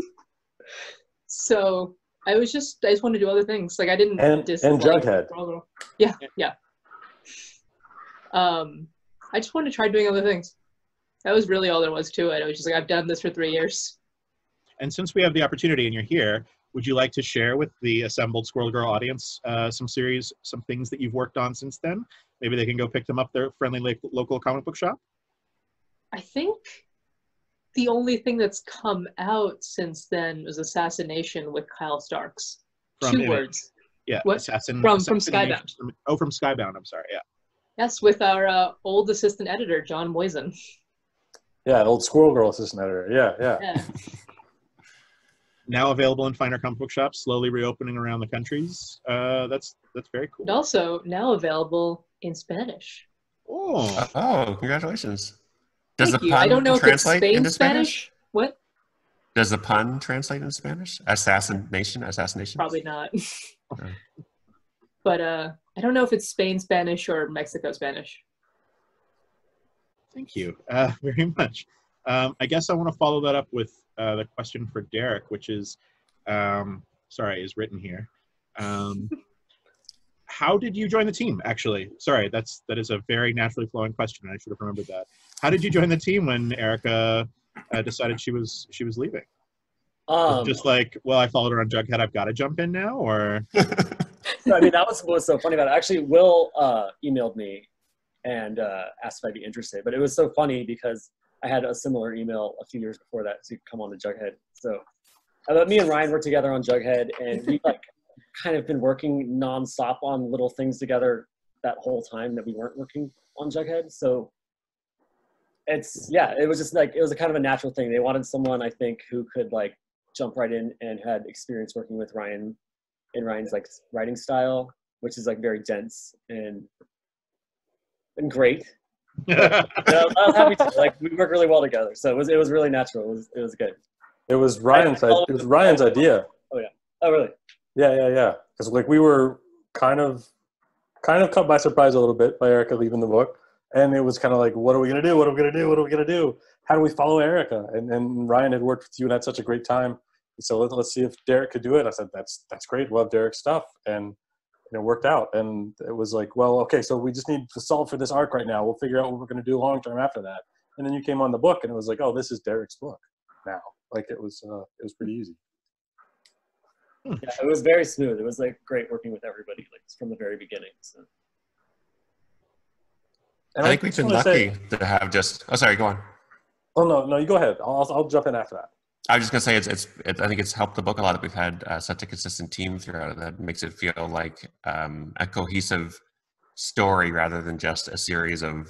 So I just want to do other things. Like I didn't
and Jughead.
Squirrel Girl. Yeah. I just wanted to try doing other things. That was really all there was to it. I was just like, I've done this for 3 years.
And since we have the opportunity and you're here, would you like to share with the assembled Squirrel Girl audience some things that you've worked on since then? Maybe they can go pick them up their friendly local comic book shop?
I think the only thing that's come out since then was Assassination with Kyle Starks.
From
2
Image.
words.
Yeah,
What? From Skybound.
From Skybound, I'm sorry, yeah.
Yes, with our old assistant editor, John Moisen.
Yeah, an old Squirrel Girl assistant editor. Yeah.
Now available in finer comic book shops, slowly reopening around the countries. That's very cool.
And also now available in Spanish.
Oh,
congratulations. Does
Thank
the
you.
pun
I don't know if it's
translate
Spain
into
Spanish. What?
Does the pun translate into Spanish? Assassination?
Probably not. But I don't know if it's Spain Spanish or Mexico Spanish.
Thank you very much. I guess I want to follow that up with the question for Derek, which is, is written here. How did you join the team, actually? Sorry, that is a very naturally flowing question. I should have remembered that. How did you join the team when Erica decided she was leaving? Just like, well, I followed her on Jughead, I've got to jump in now, or?
I mean, that was what was so funny about it. Actually, Wil emailed me and asked if I'd be interested. But it was so funny because I had a similar email a few years before that to come on to Jughead. So me and Ryan worked together on Jughead, and we kind of been working nonstop on little things together that whole time that we weren't working on Jughead. So it was just it was a kind of a natural thing. They wanted someone, I think, who could jump right in and had experience working with Ryan in Ryan's writing style, which is very dense and great. But, I was happy to we work really well together, so it was really natural. It was good.
It was Ryan's idea.
Oh yeah. Oh really?
Yeah. Because we were kind of caught by surprise a little bit by Erica leaving the book, and it was kind of what are we gonna do? What are we gonna do? How do we follow Erica? And Ryan had worked with you and had such a great time. So let's see if Derek could do it. I said that's great. We'll have Derek's stuff, and it worked out. And it was well, okay, so we just need to solve for this arc right now. We'll figure out what we're going to do long term after that. And then you came on the book, and it was oh, this is Derek's book now. It was pretty easy.
Yeah, it was very smooth. It was great working with everybody from the very beginning. So.
And I think we've been lucky to have just. Oh, sorry. Go on.
Oh no, you go ahead. I'll jump in after that.
I was just gonna say I think it's helped the book a lot that we've had such a consistent team throughout it. That makes it feel like a cohesive story rather than just a series of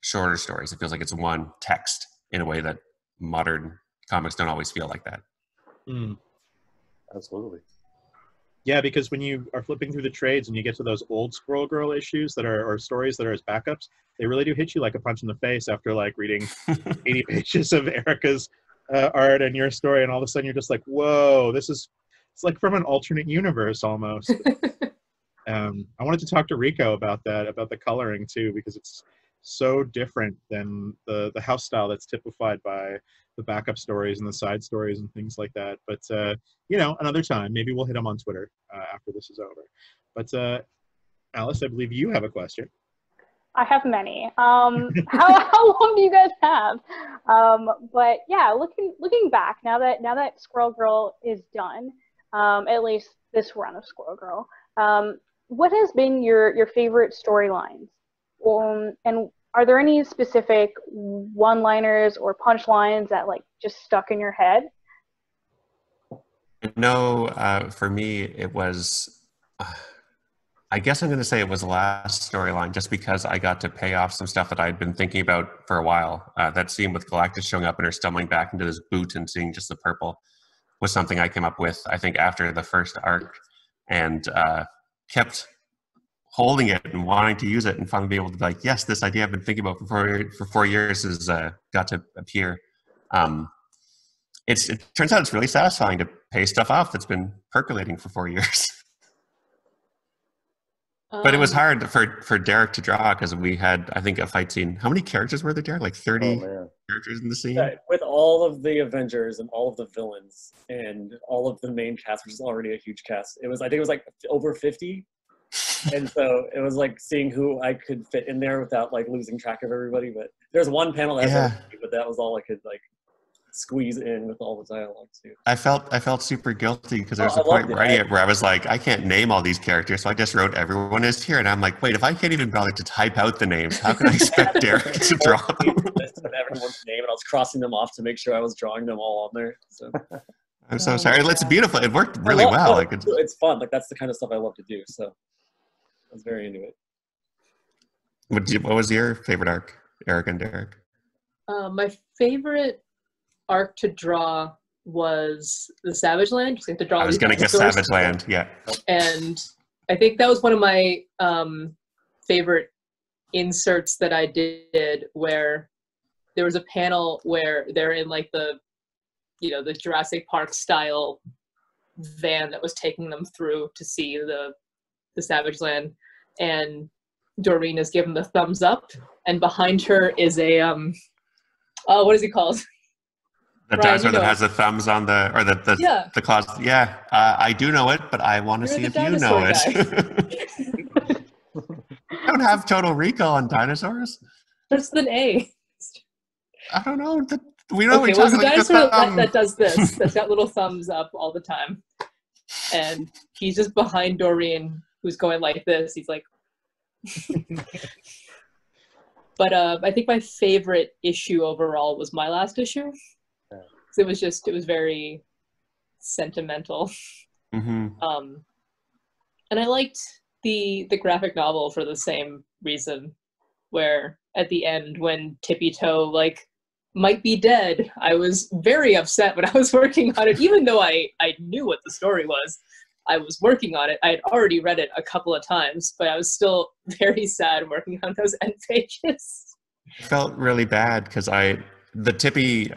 shorter stories. It feels like it's one text in a way that modern comics don't always feel like that.
Mm.
Absolutely.
Yeah, because when you are flipping through the trades and you get to those old Squirrel Girl issues or stories that are as backups, they really do hit you like a punch in the face after reading 80 pages of Erica's art and your story, and all of a sudden you're just whoa, it's from an alternate universe almost. I wanted to talk to Rico about the coloring too, because it's so different than the house style that's typified by the backup stories and the side stories and things like that. But another time maybe we'll hit them on Twitter after this is over. But Alice, I believe you have a question.
I have many. How long do you guys have? But yeah, looking back, now that Squirrel Girl is done, at least this run of Squirrel Girl, what has been your favorite storylines? And are there any specific one-liners or punchlines that just stuck in your head?
No, for me it was. I guess I'm going to say it was the last storyline, just because I got to pay off some stuff that I'd been thinking about for a while. That scene with Galactus showing up and her stumbling back into this boot and seeing just the purple was something I came up with, I think, after the first arc, and kept holding it and wanting to use it, and finally be able to yes, this idea I've been thinking about for 4 years has got to appear. It turns out it's really satisfying to pay stuff off that's been percolating for 4 years. But it was hard for Derek to draw, because we had, I think, a fight scene. How many characters were there, Derek? 30 characters in the scene.
With all of the Avengers and all of the villains and all of the main cast, which is already a huge cast, I think it was like over 50. And so it was like seeing who I could fit in there without like losing track of everybody. But there's one panel that has everybody, but that was all I could like squeeze in with all the dialogue too.
I felt super guilty because there was a point writing it where I was like, I can't name all these characters, so I just wrote everyone is here, and I'm like, wait, if I can't even bother to type out the names, how can I expect Derek to draw them?
Everyone's name, and I was crossing them off to make sure I was drawing them all on there. So.
I'm so sorry. It's beautiful. It worked really well.
It's fun. Like that's the kind of stuff I love to do. So I was very into it.
What was your favorite arc, Eric and Derek?
My favorite arc to draw was the Savage Land. Just like to draw.
I was going to guess Savage Land. Yeah.
And I think that was one of my favorite inserts that I did, where there was a panel where they're in like the Jurassic Park style van that was taking them through to see the Savage Land, and Doreen is given the thumbs up, and behind her is a what is he called?
The dinosaur that has the thumbs on the claws. Yeah, I do know it, but I want to see if you know it. I don't have total recall on dinosaurs.
There's an A.
I don't know. We know
okay, well, the dinosaur that does this, that's got little thumbs up all the time. And he's just behind Doreen, who's going like this. He's like... But I think my favorite issue overall was my last issue. It was very sentimental.
Mm-hmm.
And I liked the graphic novel for the same reason, where at the end when Tippy Toe like might be dead, I was very upset when I was working on it, even though I knew what the story was. I was working on it. I had already read it a couple of times, but I was still very sad working on those end pages.
I felt really bad because the Tippy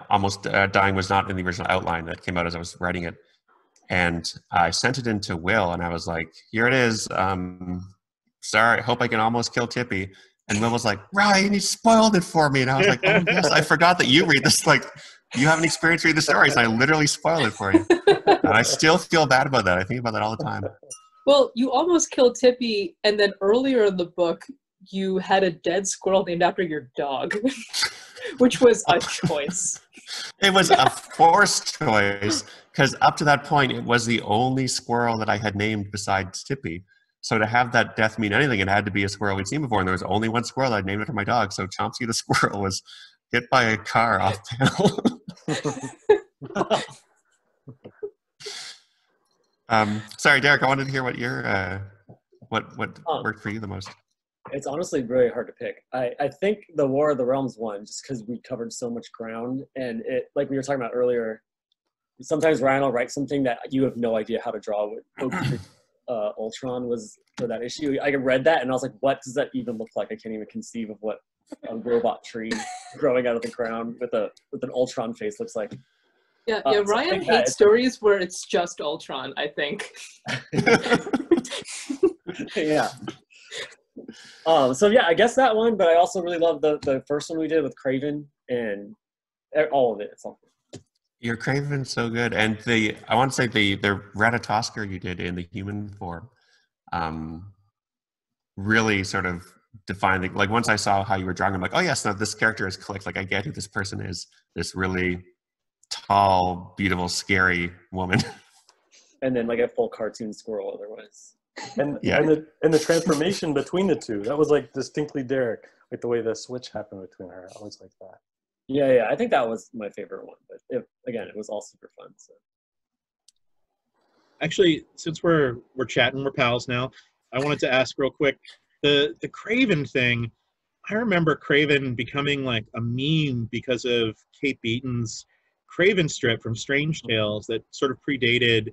almost dying was not in the original outline that came out as I was writing it. And I sent it in to Will, and I was like, here it is. Sorry, hope I can almost kill Tippy. And Will was like, Ryan, you spoiled it for me. And I was like, oh, yes, I forgot that you read this. Like, you haven't experienced reading the stories. And I literally spoiled it for you. And I still feel bad about that. I think about that all the time.
Well, you almost killed Tippy, and then earlier in the book, you had a dead squirrel named after your dog, which was a choice.
It was a forced choice, because up to that point, it was the only squirrel that I had named besides Tippy. So to have that death mean anything, it had to be a squirrel we'd seen before, and there was only one squirrel I'd named after my dog. So Chomsky the squirrel was hit by a car off panel. Sorry, Derek, I wanted to hear what your what worked for you the most.
It's honestly really hard to pick. I think the War of the Realms one, just because we covered so much ground, and it, like we were talking about earlier, sometimes Ryan will write something that you have no idea how to draw. What Ultron was for that issue. I read that and I was like, what does that even look like? I can't even conceive of what a robot tree growing out of the ground with an Ultron face looks like.
Yeah, Ryan hates stories where it's just Ultron, I think.
Yeah. So yeah, I guess that one, but I also really love the first one we did with Craven and all of it. It's all good.
Your Craven's so good, and I want to say the Ratatosker you did in the human form, really sort of defined. Like once I saw how you were drawing, I'm like, oh yes, now this character is clicked. Like I get who this person is. This really tall, beautiful, scary woman.
And then like a full cartoon squirrel otherwise.
And the transformation between the two, that was like distinctly Derek, like the way the switch happened between her. I always like that.
Yeah, I think that was my favorite one. But again, it was all super fun. So.
Actually, since we're chatting, we're pals now, I wanted to ask real quick, the Craven thing, I remember Craven becoming like a meme because of Kate Beaton's Craven strip from Strange Tales that sort of predated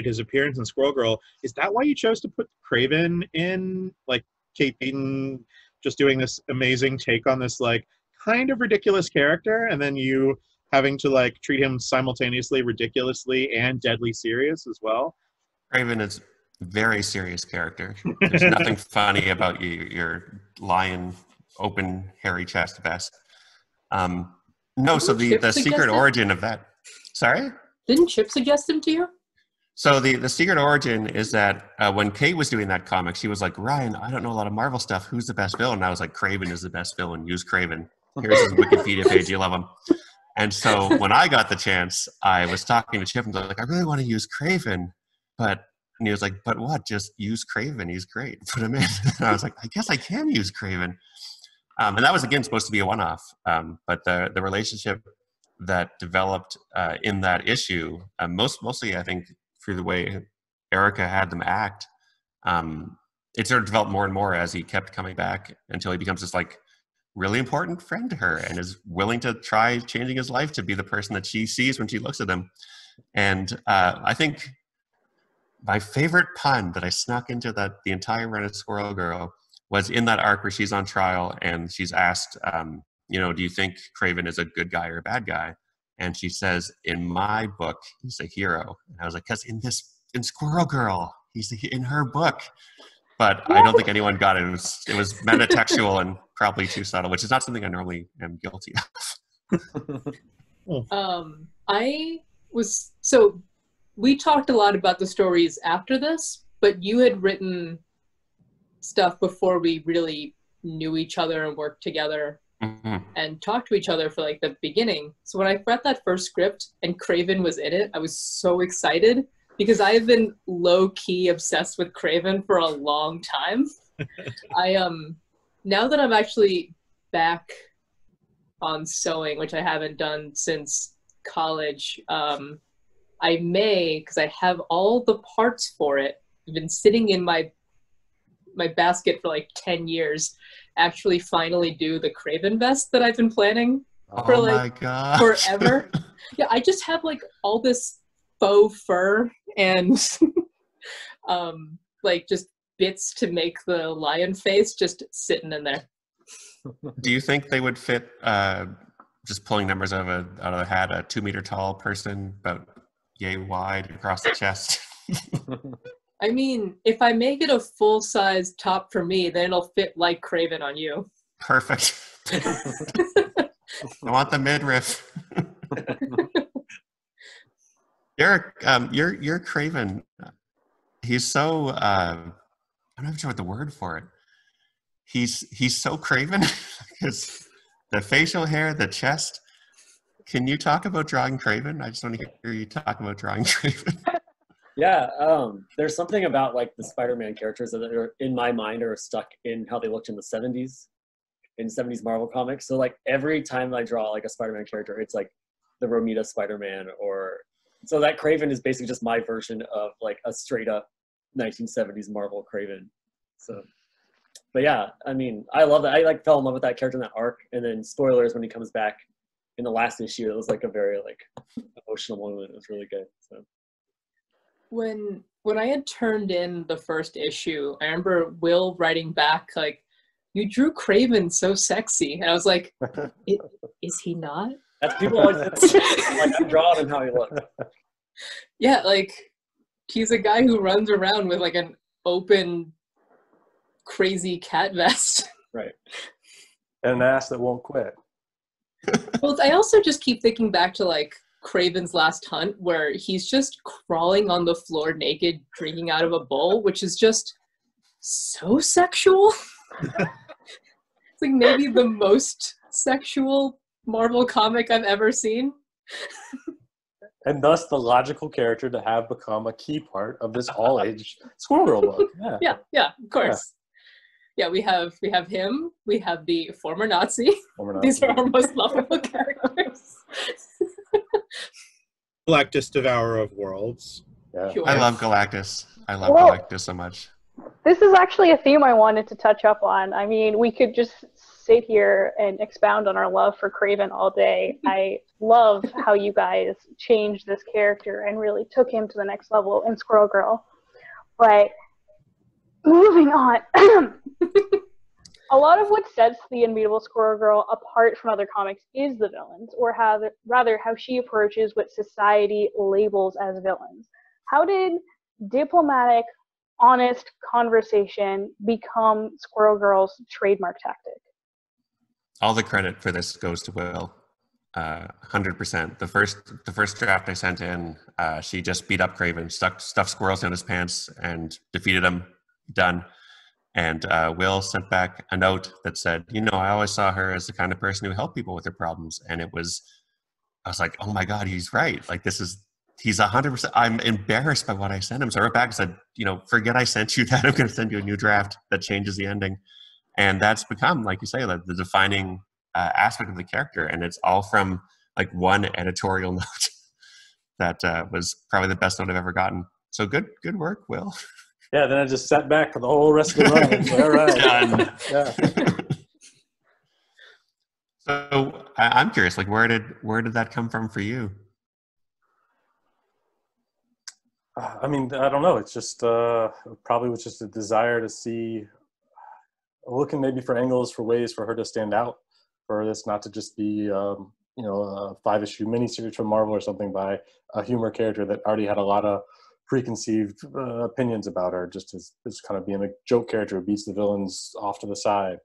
his appearance in Squirrel Girl. Is that why you chose to put Craven in, like Kate Beaton just doing this amazing take on this like kind of ridiculous character, and then you having to like treat him simultaneously ridiculously and deadly serious as well?
Craven is a very serious character. There's nothing funny about your lion open, hairy chest vest. No, so
Didn't Chip
the
suggest
secret
it?
origin of that. Sorry?
Didn't Chip suggest him to you?
So the secret origin is that when Kate was doing that comic, she was like, Ryan, I don't know a lot of Marvel stuff. Who's the best villain? And I was like, Kraven is the best villain. Use Kraven. Here's his Wikipedia page. You love him. And so when I got the chance, I was talking to Chip and I was like, I really want to use Kraven. And he was like, but what? Just use Kraven. He's great. Put him in. And I was like, I guess I can use Kraven. And that was, again, supposed to be a one-off. But the relationship that developed in that issue, mostly, I think, through the way Erica had them act, it sort of developed more and more as he kept coming back until he becomes this, like, really important friend to her and is willing to try changing his life to be the person that she sees when she looks at him. And I think my favorite pun that I snuck into the entire run of Squirrel Girl was in that arc where she's on trial and she's asked, do you think Kraven is a good guy or a bad guy? And she says, in my book, he's a hero. And I was like, because in Squirrel Girl, in her book. But I don't think anyone got it. It was metatextual and probably too subtle, which is not something I normally am guilty of.
So we talked a lot about the stories after this, but you had written stuff before we really knew each other and worked together and talked to each other for like the beginning. So when I read that first script and Kraven was in it, I was so excited because I have been low-key obsessed with Kraven for a long time. Now that I'm actually back on sewing, which I haven't done since college, I may, because I have all the parts for it, I've been sitting in my basket for like 10 years, actually finally do the Kraven vest that I've been planning for like forever. Yeah, I just have like all this faux fur and like just bits to make the lion face just sitting in there.
Do you think they would fit, just pulling numbers out of the hat, a 2 meter tall person about yay wide across the chest?
I mean, if I make it a full-size top for me, then it'll fit like Kraven on you.
Perfect. I want the midriff. Eric, you're Kraven. He's so I'm not sure what the word for it. He's so Kraven because the facial hair, the chest. Can you talk about drawing Kraven? I just want to hear you talk about drawing Kraven.
Yeah, there's something about like the Spider-Man characters that are in my mind are stuck in how they looked in the 70s, in 70s Marvel comics. So like every time I draw like a Spider-Man character, it's like the Romita Spider-Man, or so that Kraven is basically just my version of like a straight up 1970s Marvel Kraven. So, but yeah, I mean, I love that. I like fell in love with that character in that arc, and then spoilers when he comes back in the last issue, it was like a very like emotional moment. It was really good. So.
When I had turned in the first issue, I remember Will writing back like, "You drew Kraven so sexy," and I was like, "Is he not?"
That's people always like I'm drawing him how he looks.
Yeah, like he's a guy who runs around with like an open, crazy cat vest.
Right.
And an ass that won't quit.
Well, I also just keep thinking back to like Kraven's Last Hunt, where he's just crawling on the floor naked, drinking out of a bowl, which is just so sexual. It's like maybe the most sexual Marvel comic I've ever seen.
And thus the logical character to have become a key part of this all-age Squirrel Girl book. Yeah,
of course. Yeah, we have him. We have the former Nazi. These are our most lovable characters.
Galactus, Devourer of Worlds.
Yeah.
Sure.
I love Galactus. I love Galactus so much.
This is actually a theme I wanted to touch up on. I mean, we could just sit here and expound on our love for Kraven all day. I love how you guys changed this character and really took him to the next level in Squirrel Girl. But moving on, a lot of what sets the Unbeatable Squirrel Girl apart from other comics is the villains, or rather how she approaches what society labels as villains. How did diplomatic, honest conversation become Squirrel Girl's trademark tactic?
all the credit for this goes to Wil. 100%. The first draft I sent in, she just beat up Craven, stuffed squirrels down his pants, and defeated him. Done. And Wil sent back a note that said, I always saw her as the kind of person who helped people with their problems. And I was like, oh my God, he's right. Like he's 100%. I'm embarrassed by what I sent him. So I wrote back and said, forget I sent you that. I'm going to send you a new draft that changes the ending. And that's become, like you say, like the defining aspect of the character. And it's all from like one editorial note that was probably the best note I've ever gotten. So good work, Wil.
Yeah, then I just sat back for the whole rest of the run. It's like, all right.
Done.
Yeah.
So I'm curious, like where did that come from for you?
I mean, I don't know. It's just probably was just a desire to see, looking maybe for angles, for ways for her to stand out, for this not to just be, a 5-issue miniseries from Marvel or something by a humor character that already had a lot of preconceived opinions about her, just as kind of being a joke character who beats the villains off to the side.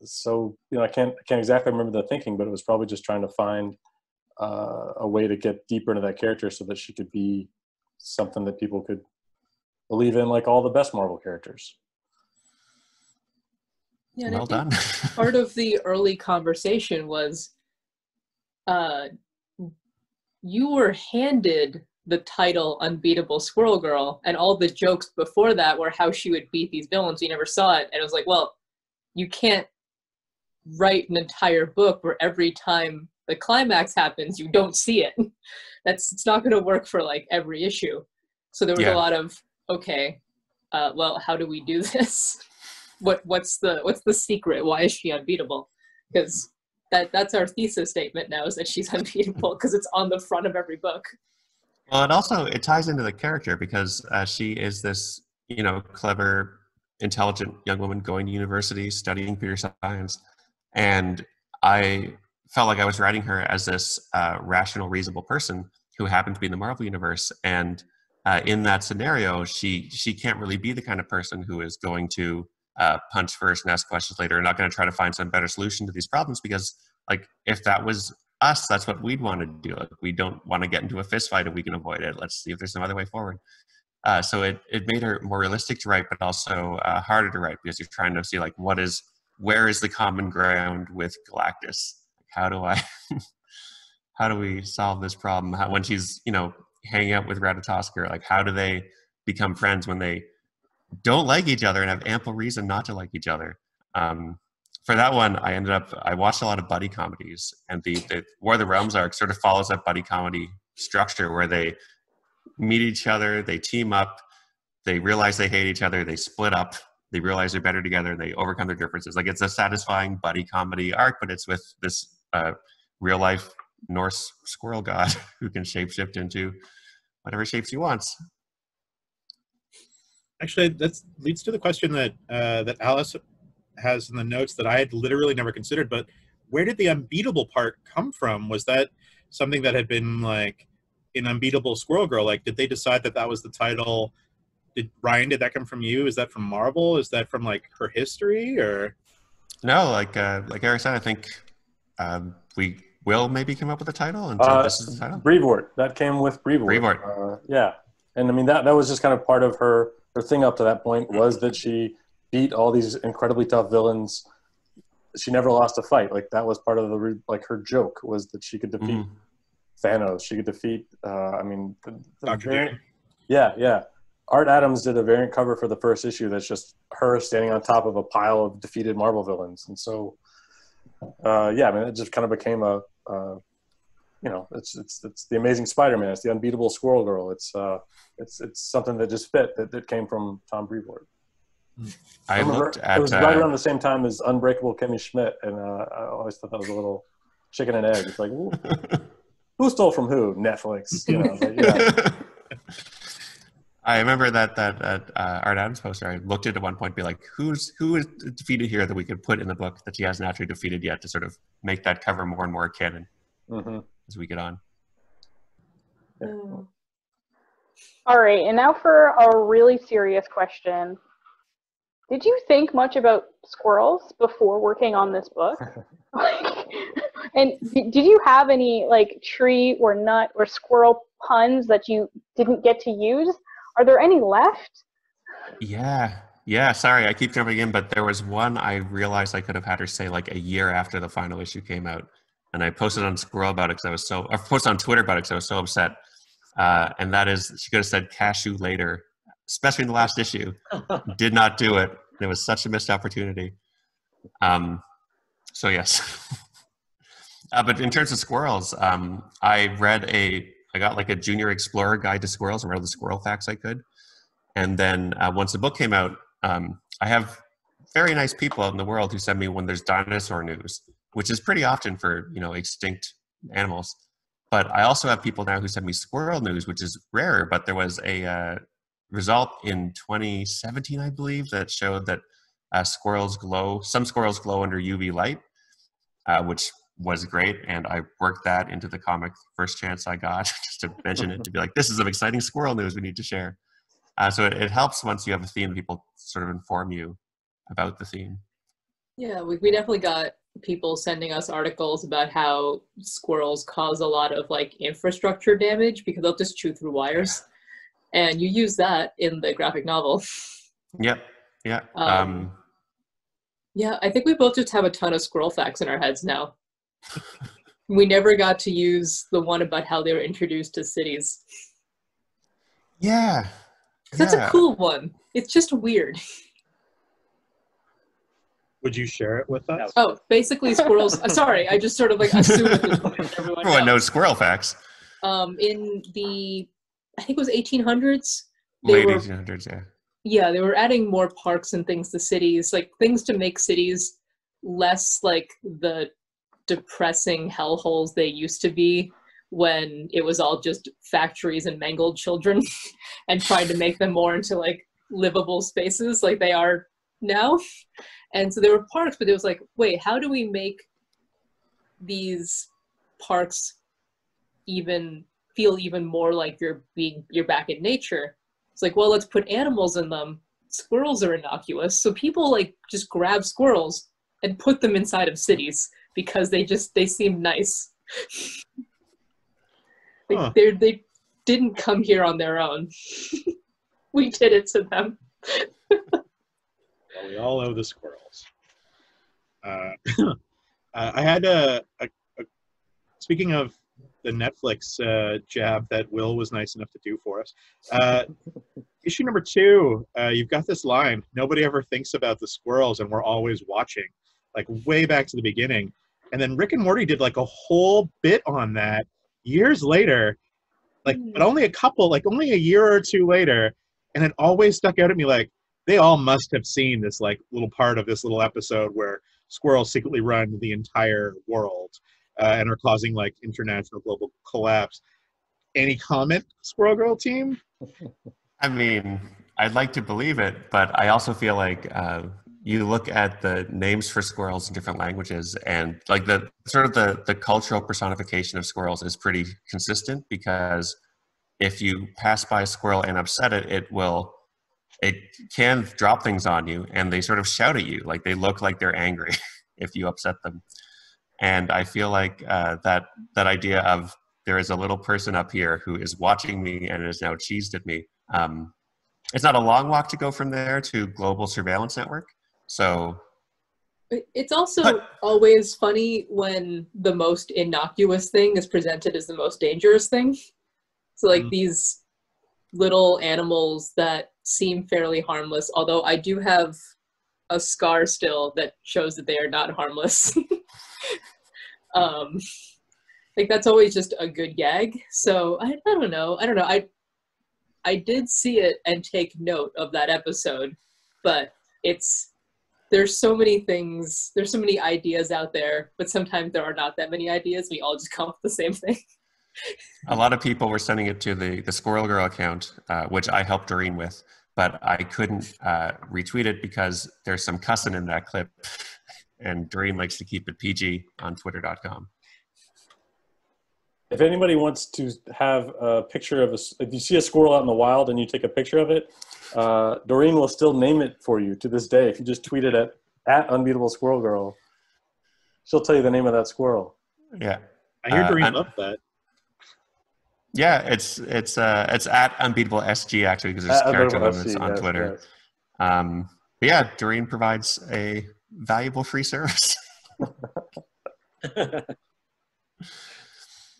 So I can't exactly remember the thinking, but it was probably just trying to find a way to get deeper into that character so that she could be something that people could believe in, like all the best Marvel characters.
Yeah, and
well done.
Part of the early conversation was you were handed the title Unbeatable Squirrel Girl, and all the jokes before that were how she would beat these villains. You never saw it, and it was like, well, you can't write an entire book where every time the climax happens, you don't see it. It's not going to work for like every issue. So there was a lot of, okay, well, how do we do this? What's the secret? Why is she unbeatable? Because that's our thesis statement now, is that she's unbeatable because it's on the front of every book.
Well, it ties into the character because she is this, clever, intelligent young woman going to university, studying computer science. And I felt like I was writing her as this rational, reasonable person who happened to be in the Marvel universe. And in that scenario, she can't really be the kind of person who is going to punch first and ask questions later and not going to try to find some better solution to these problems, because like if that was us, that's what we'd want to do. Like, we don't want to get into a fist fight if we can avoid it. Let's see if there's some other way forward. So it made her more realistic to write, but also harder to write because you're trying to see like where is the common ground with Galactus? How do we solve this problem? When she's hanging out with Ratatoskr, like how do they become friends when they don't like each other and have ample reason not to like each other? For that one, I watched a lot of buddy comedies, and the War of the Realms arc sort of follows that buddy comedy structure where they meet each other, they team up, they realize they hate each other, they split up, they realize they're better together, and they overcome their differences. Like it's a satisfying buddy comedy arc, but it's with this real life Norse squirrel god who can shapeshift into whatever shapes he wants.
Actually, that leads to the question that Alice has in the notes that I had literally never considered, but where did the unbeatable part come from? Was that something that had been like in Unbeatable Squirrel Girl? Like, did they decide that was the title? Did that come from you? Is that from Marvel? Is that from like her history, or?
No, like Eric said, I think Wil maybe came up with the title and said this is the title.
Brevoort. That came with Brevoort.
Brevoort.
Yeah. And I mean, that was just kind of part of her thing up to that point, was that she beat all these incredibly tough villains. She never lost a fight. Like that was part of her joke, was that she could defeat Thanos. She could defeat,
Dr. Doom.
Yeah. Art Adams did a variant cover for the first issue that's just her standing on top of a pile of defeated Marvel villains. And so, it just kind of became it's the Amazing Spider-Man. It's the Unbeatable Squirrel Girl. It's something that just fit, that came from Tom Brevoort.
It
was right around the same time as Unbreakable Kimmy Schmidt, and I always thought that was a little chicken and egg. It's like, who stole from who? Netflix, But, yeah.
I remember that Art Adams poster. I looked at one point, be like, who is defeated here that we could put in the book that he hasn't actually defeated yet, to sort of make that cover more and more canon as we get on.
All right, and now for a really serious question. did you think much about squirrels before working on this book? And did you have any like tree or nut or squirrel puns that you didn't get to use? Are there any left?
Yeah, sorry, I keep jumping in, but there was one I realized I could have had her say like a year after the final issue came out. And I posted on Squirrel about it because I posted on Twitter about it because I was so upset. And that is, she could have said cashew later, especially in the last issue. Did not do it. It was such a missed opportunity. So yes. But in terms of squirrels, I got like a junior explorer guide to squirrels and read all the squirrel facts I could. And then once the book came out, I have very nice people out in the world who send me when there's dinosaur news, which is pretty often for, extinct animals. But I also have people now who send me squirrel news, which is rarer. But there was a result in 2017, I believe, that showed that some squirrels glow under UV light, which was great. And I worked that into the comic first chance I got just to mention it, to be like, this is some exciting squirrel news we need to share. So it helps once you have a theme, people sort of inform you about the theme.
Yeah, we definitely got people sending us articles about how squirrels cause a lot of like infrastructure damage because they'll just chew through wires. And you use that in the graphic novel.
Yep. Yeah.
Yeah, I think we both just have a ton of squirrel facts in our heads now. We never got to use the one about how they were introduced to cities.
Yeah.
That's a cool one. It's just weird.
Would you share it with us?
Oh, basically squirrels. Sorry, I just sort of like assumed that
everyone knows squirrel facts.
In the, I think it was 1800s.
Late 1800s, yeah.
Yeah, they were adding more parks and things to cities, like things to make cities less like the depressing hellholes they used to be when it was all just factories and mangled children and trying to make them more into like livable spaces like they are now. And so there were parks, but it was like, wait, how do we make these parks feel even more like you're back in nature? It's like, well, let's put animals in them. Squirrels are innocuous, so people like just grab squirrels and put them inside of cities because they seem nice. Like, they didn't come here on their own. We did it to them.
Well, we all owe the squirrels. I had speaking of the Netflix jab that Will was nice enough to do for us. Issue number 2, you've got this line, nobody ever thinks about the squirrels and we're always watching, like way back to the beginning. And then Rick and Morty did like a whole bit on that years later, like, but only a year or two later. And it always stuck out at me like, they all must have seen this like little part of this little episode where squirrels secretly run the entire world and are causing like international global collapse. Any comment, Squirrel Girl team?
I mean, I'd like to believe it, but I also feel like you look at the names for squirrels in different languages, and like the cultural personification of squirrels is pretty consistent, because if you pass by a squirrel and upset it, it can drop things on you, and they sort of shout at you, like they look like they're angry if you upset them. And I feel like that idea of there is a little person up here who is watching me and is now cheesed at me. It's not a long walk to go from there to global surveillance network. So
it's also always funny when the most innocuous thing is presented as the most dangerous thing. So like these little animals that seem fairly harmless, although I do have a scar still that shows that they are not harmless. Like that's always just a good gag. So I don't know. I did see it and take note of that episode, but there's so many things, there's so many ideas out there, but sometimes there are not that many ideas. We all just come up with the same thing.
A lot of people were sending it to the Squirrel Girl account, which I helped Doreen with, but I couldn't retweet it because there's some cussing in that clip, and Doreen likes to keep it PG on twitter.com.
If anybody wants to have a picture of if you see a squirrel out in the wild and you take a picture of it, Doreen will still name it for you to this day. If you just tweet it at Unbeatable Squirrel Girl, she'll tell you the name of that squirrel.
Yeah.
I hear Doreen loved that.
Yeah, it's at Unbeatable SG actually, because there's character limits on Twitter.
Yes.
But yeah, Doreen provides a valuable free service.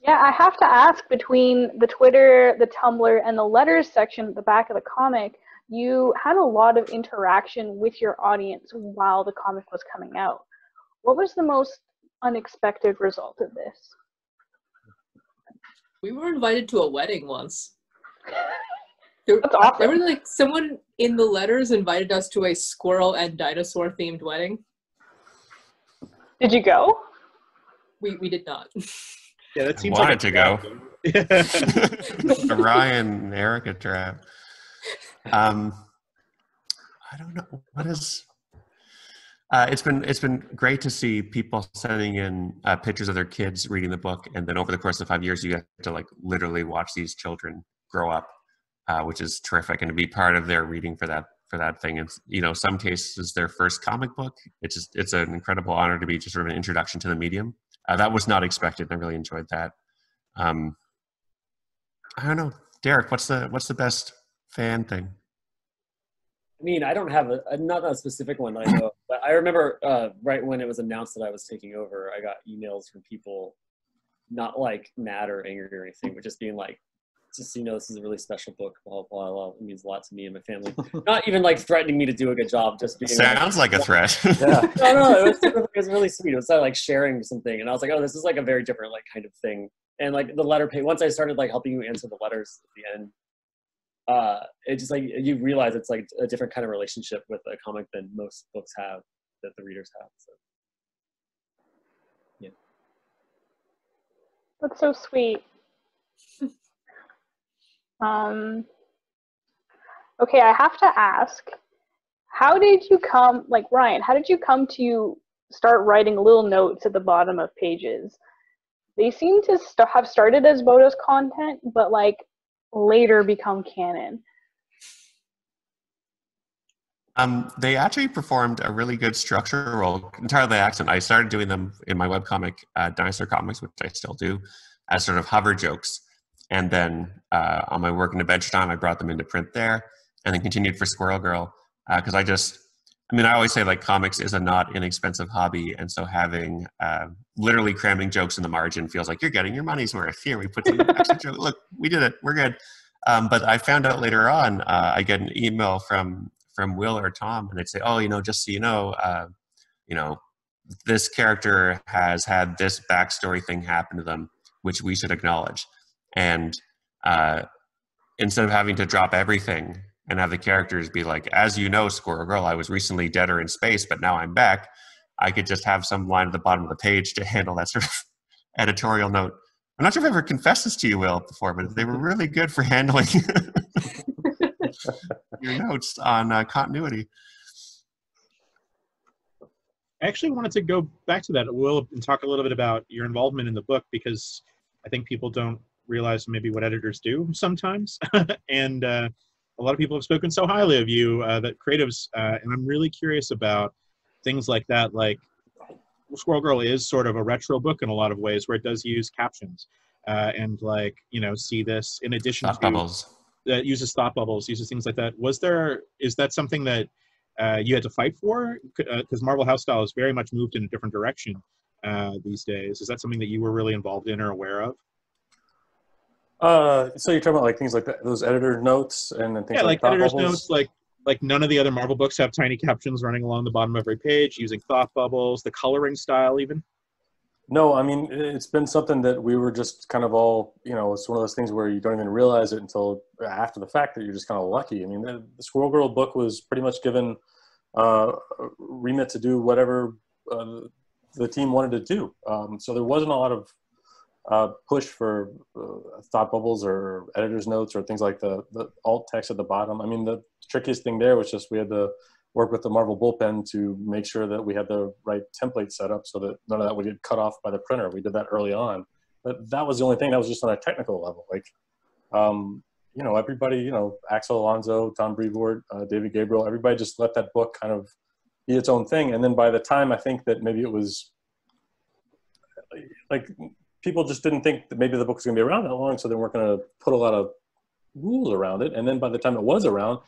Yeah, I have to ask, between the Twitter, the Tumblr, and the letters section at the back of the comic, you had a lot of interaction with your audience while the comic was coming out. What was the most unexpected result of this?
We were invited to a wedding once.
That's awesome.
There was like someone in the letters invited us to a squirrel and dinosaur themed wedding.
Did you go?
We did not.
Yeah, that seems
wanted
like
to go. The Ryan and Erica trap. I don't know what is. It's been great to see people sending in pictures of their kids reading the book, and then over the course of 5 years, you get to like literally watch these children grow up, which is terrific, and to be part of their reading for that thing. It's, you know, some cases their first comic book. It's an incredible honor to be just sort of an introduction to the medium. That was not expected, and I really enjoyed that. I don't know, Derek, what's the best fan thing?
I mean, I don't have not a specific one I know, but I remember right when it was announced that I was taking over, I got emails from people, not like mad or angry or anything, but just being like, just, you know, this is a really special book, blah, blah, blah. It means a lot to me and my family. Not even like threatening me to do a good job, just being
Sounds like a threat.
Yeah.
No, it was really sweet. It was like sharing something. And I was like, oh, this is like a very different like kind of thing. And like the letter pay, once I started like helping you answer the letters at the end, it just like, you realize it's like a different kind of relationship with a comic than most books have, that the readers have. So, yeah.
That's so sweet. Okay, I have to ask, how did you come, like Ryan, how did you come to start writing little notes at the bottom of pages? They seem to have started as bonus content, but like later become canon.
They actually performed a really good structure role, entirely by accident. I started doing them in my webcomic, Dinosaur Comics, which I still do, as sort of hover jokes. And then on my work in Adventure Time, I brought them into print there, and then continued for Squirrel Girl. Because I always say like comics is a not inexpensive hobby, and so having literally cramming jokes in the margin feels like you're getting your money's worth. Here, we put some extra jokes. Look, we did it. We're good. But I found out later on, I get an email from Wil or Tom, and they'd say, oh, just so you know, this character has had this backstory thing happen to them, which we should acknowledge. And instead of having to drop everything and have the characters be like, as you know, Squirrel Girl, I was recently dead or in space, but now I'm back, I could just have some line at the bottom of the page to handle that sort of editorial note. I'm not sure if I've ever confessed this to you, Wil, before, but they were really good for handling your notes on continuity.
I actually wanted to go back to that, Wil, and talk a little bit about your involvement in the book, because I think people don't realize maybe what editors do sometimes. And a lot of people have spoken so highly of you, that creatives, and I'm really curious about things like that. Like Squirrel Girl is sort of a retro book in a lot of ways, where it does use captions and like, see this in addition
Thought
to
bubbles.
That uses thought bubbles, uses things like that. Is that something that you had to fight for? Because Marvel House Style is very much moved in a different direction these days. Is that something that you were really involved in or aware of?
So you're talking about like things like that, those editor notes and then things like
editor's
bubbles?
notes, like none of the other Marvel books have tiny captions running along the bottom of every page, using thought bubbles, the coloring style even.
No, I mean, it's been something that we were just kind of all, it's one of those things where you don't even realize it until after the fact that you're just kind of lucky. I mean, the Squirrel Girl book was pretty much given a remit to do whatever the team wanted to do. So there wasn't a lot of push for thought bubbles or editor's notes or things like the alt text at the bottom. I mean, the trickiest thing there was just we had to work with the Marvel bullpen to make sure that we had the right template set up so that none of that would get cut off by the printer. We did that early on. but that was the only thing that was just on a technical level. Like, you know, everybody, you know, Axel Alonso, Tom Brevoort, David Gabriel, everybody just let that book kind of be its own thing. And then by the time I think that maybe it was like, people just didn't think that maybe the book was going to be around that long, so they weren't going to put a lot of rules around it. And then by the time it was around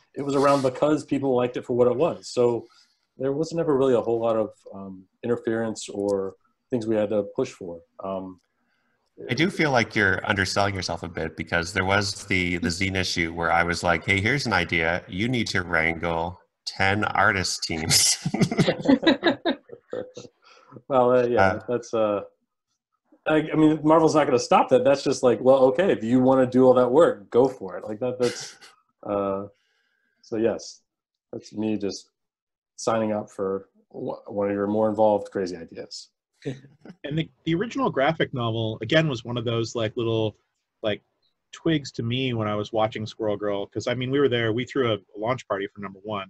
because people liked it for what it was. So there was never really a whole lot of interference or things we had to push for.
I do feel like you're underselling yourself a bit, because there was the zine issue where I was like, hey, here's an idea. You need to wrangle 10 artist teams.
Well, yeah, that's, I mean, Marvel's not going to stop that. That's just like, well, okay, if you want to do all that work, go for it. Like that's, so yes, that's me just signing up for one of your more involved crazy ideas.
And the original graphic novel, again, was one of those like little like twigs to me when I was watching Squirrel Girl, because I mean, we were there, we threw a launch party for #1. Like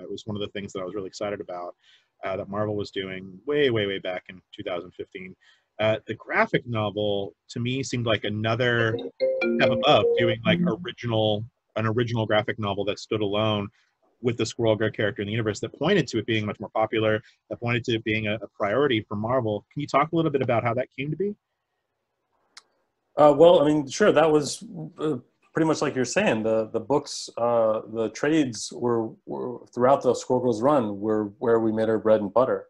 it was one of the things that I was really excited about that Marvel was doing way back in 2015. The graphic novel to me seemed like another step above, doing like an original graphic novel that stood alone with the Squirrel Girl character in the universe, that pointed to it being much more popular, that pointed to it being a priority for Marvel. Can you talk a little bit about how that came to be?
Well, I mean, sure, that was pretty much like you're saying. The books, the trades were throughout the Squirrel Girl's run were where we made our bread and butter.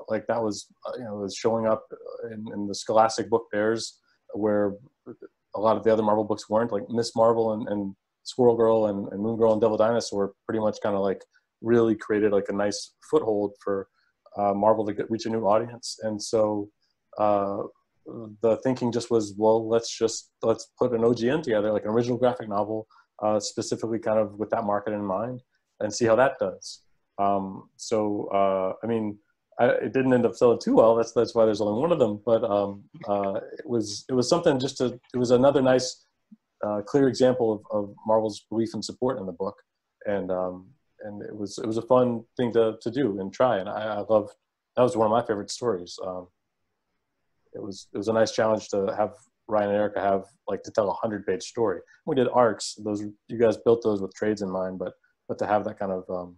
Like that was, you know, it was showing up in the Scholastic book fairs where a lot of the other Marvel books weren't. Like Miss Marvel and Squirrel Girl and Moon Girl and Devil Dinosaur pretty much kind of like really created like a nice foothold for Marvel to reach a new audience. And so the thinking just was, well, let's put an OGN together, like an original graphic novel, specifically kind of with that market in mind, and see how that does. I mean, it didn't end up selling too well. That's why there's only one of them. But it was something it was another nice, clear example of Marvel's belief and support in the book, and it was a fun thing to do and try. And I love, that was one of my favorite stories. It was a nice challenge to have Ryan and Erica have like to tell a 100-page story. We did arcs; you guys built those with trades in mind, but to have that kind of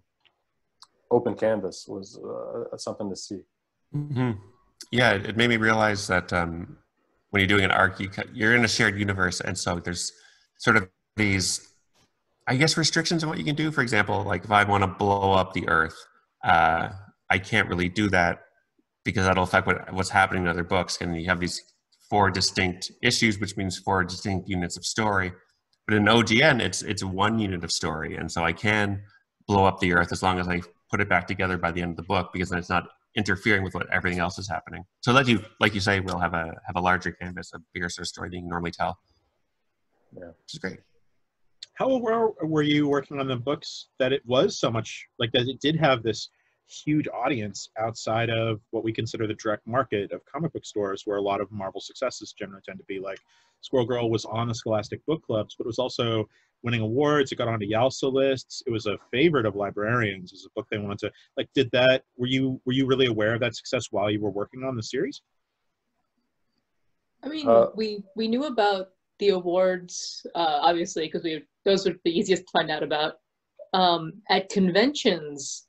open canvas was something to see.
Mm-hmm. Yeah, it made me realize that when you're doing an arc, you're in a shared universe, and so there's sort of these, I guess, restrictions on what you can do. For example, like if I want to blow up the Earth, I can't really do that because that'll affect what's happening in other books. And you have these 4 distinct issues, which means 4 distinct units of story. But in OGN, it's 1 unit of story, and so I can blow up the Earth as long as I put it back together by the end of the book, because then it's not interfering with what everything else is happening. So like you say, we'll have a larger canvas, a bigger sort of story than you can normally tell.
Yeah,
which is great.
How aware were you working on the books that it was so much like that? It did have this huge audience outside of what we consider the direct market of comic book stores, where a lot of Marvel successes generally tend to be. Like Squirrel Girl was on the Scholastic book clubs, but it was also winning awards. It got onto YALSA lists. It was a favorite of librarians as a book they wanted to like. Were you really aware of that success while you were working on the series?
I mean, we knew about the awards, obviously, because those were the easiest to find out about. At conventions,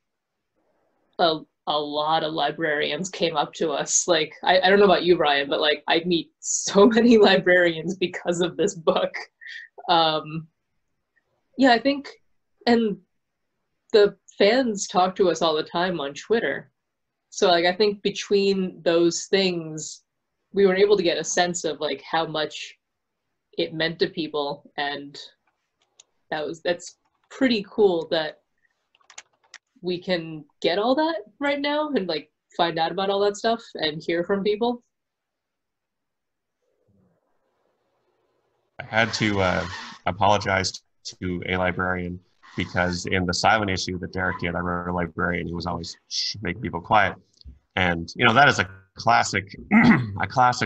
a lot of librarians came up to us. Like, I don't know about you, Ryan, but like I meet so many librarians because of this book. Yeah, I think, and the fans talk to us all the time on Twitter. So like, I think between those things, we were able to get a sense of like how much it meant to people, and that's pretty cool that we can get all that right now and like find out about all that stuff and hear from people.
I had to apologize to a librarian, because in the silent issue that Derek did, I wrote a librarian who was always making people quiet. And, you know, that is a classic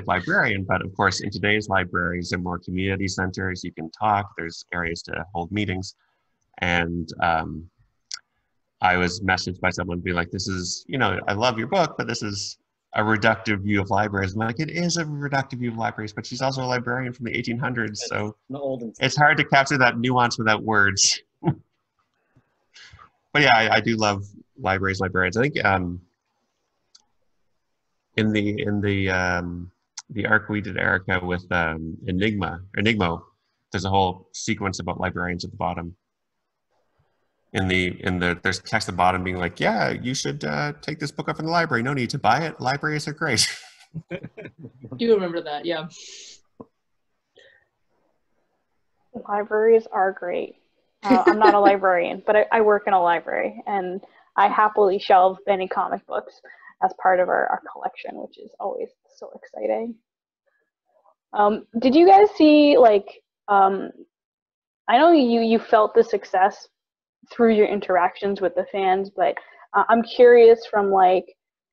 librarian, but of course in today's libraries, there are more community centers, you can talk, there's areas to hold meetings. And I was messaged by someone being like, this is, you know, I love your book, but this is a reductive view of libraries. I'm like, it is a reductive view of libraries, but she's also a librarian from the 1800s, so it's hard to capture that nuance without words. But yeah, I do love libraries, librarians. I think in the arc we did, Erica, with Enigmo, there's a whole sequence about librarians at the bottom. There's text at the bottom being like, yeah, you should take this book up from the library. No need to buy it. Libraries are great.
Do remember that, yeah.
Libraries are great. I'm not a librarian, but I work in a library, and I happily shelve many comic books as part of our collection, which is always so exciting. Did you guys see, like, I know you felt the success through your interactions with the fans, but I'm curious from like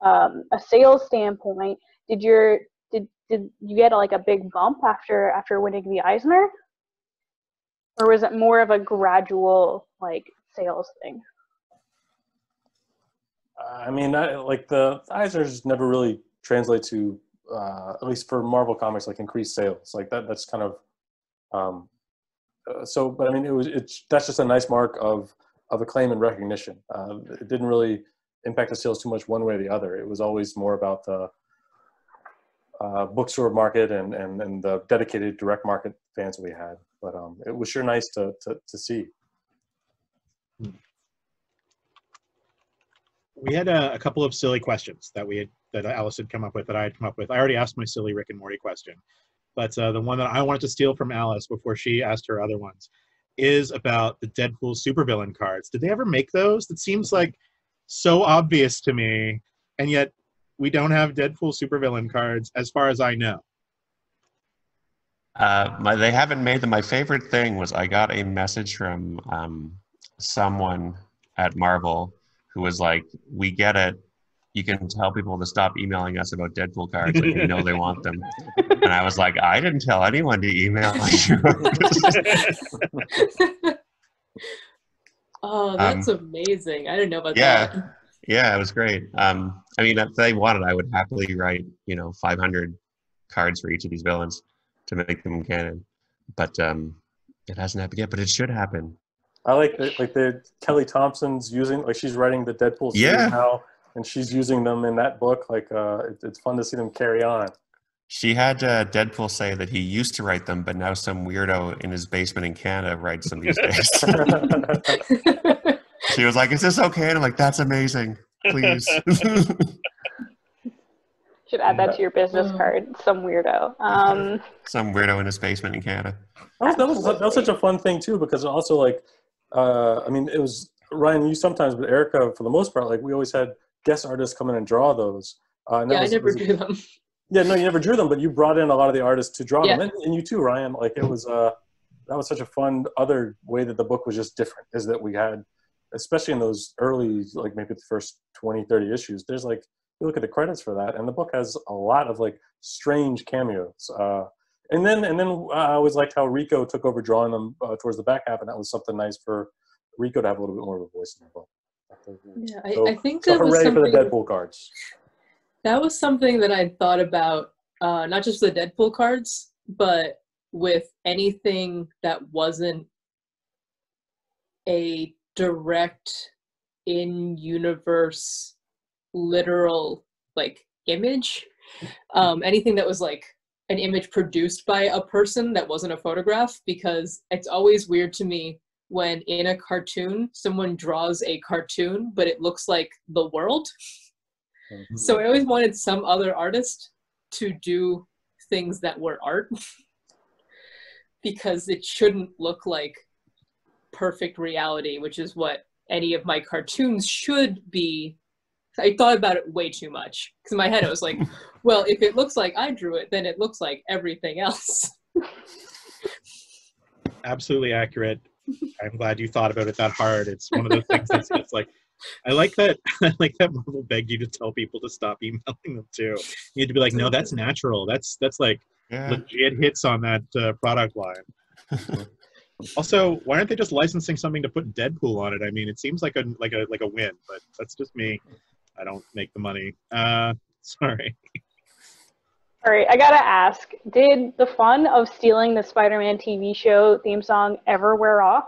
a sales standpoint, did you get like a big bump after winning the Eisner, or was it more of a gradual like sales thing?
I mean, like the Eisners never really translate to, at least for Marvel Comics, like increased sales. Like that's kind of so. But I mean, that's just a nice mark of acclaim and recognition. It didn't really impact the sales too much one way or the other. It was always more about the bookstore market and the dedicated direct market fans we had. But it was sure nice to see.
We had a couple of silly questions that Alice had come up with, that I had come up with. I already asked my silly Rick and Morty question, but the one that I wanted to steal from Alice before she asked her other ones is about the Deadpool supervillain cards. Did they ever make those? That seems like so obvious to me, and yet we don't have Deadpool supervillain cards as far as I know.
They haven't made them. My favorite thing was I got a message from someone at Marvel who was like, we get it. You can tell people to stop emailing us about Deadpool cards. Like, we know they want them. And I was like, I didn't tell anyone to email you.
Oh, that's amazing. I didn't know about that.
Yeah, it was great. I mean, if they wanted, I would happily write, 500 cards for each of these villains to make them canon. But it hasn't happened yet, but it should happen.
I like the Kelly Thompson's using, like, she's writing the Deadpool series now, and she's using them in that book. Like, it's fun to see them carry on.
She had Deadpool say that he used to write them, but now some weirdo in his basement in Canada writes them these days. She was like, is this okay? And I'm like, that's amazing. Please.
Should add that to your business card. Some weirdo.
Some weirdo in his basement in Canada.
That was such a fun thing, too, because also, like, I mean, it was Ryan, you sometimes, but Erica, for the most part, like, we always had guest artists come in and draw those.
I never drew them.
Yeah, no, you never drew them, but you brought in a lot of the artists to draw them, and you too, Ryan. Like, it was that was such a fun other way that the book was just different, is that we had, especially in those early, like maybe the first 20, 30 issues, there's like, you look at the credits for that, and the book has a lot of like strange cameos. And then I always liked how Rico took over drawing them towards the back half, and that was something nice for Rico to have a little bit more of a voice in the book.
Yeah, I think that was
hooray
something,
for the Deadpool cards.
That was something that I thought about, not just the Deadpool cards, but with anything that wasn't a direct in-universe literal like image, anything that was like an image produced by a person that wasn't a photograph, because it's always weird to me when in a cartoon someone draws a cartoon but it looks like the world. Mm-hmm. So I always wanted some other artist to do things that were art because it shouldn't look like perfect reality, which is what any of my cartoons should be. I thought about it way too much because in my head I was like, well, if it looks like I drew it, then it looks like everything else.
Absolutely accurate. I'm glad you thought about it that hard. It's one of those things that's just like, I like that Marvel begged you to tell people to stop emailing them too. You had to be like, no, that's natural. That's like legit hits on that product line. Also, why aren't they just licensing something to put Deadpool on it? I mean, it seems like a win, but that's just me. I don't make the money. Sorry.
All right, I gotta ask, did the fun of stealing the Spider-Man TV show theme song ever wear off?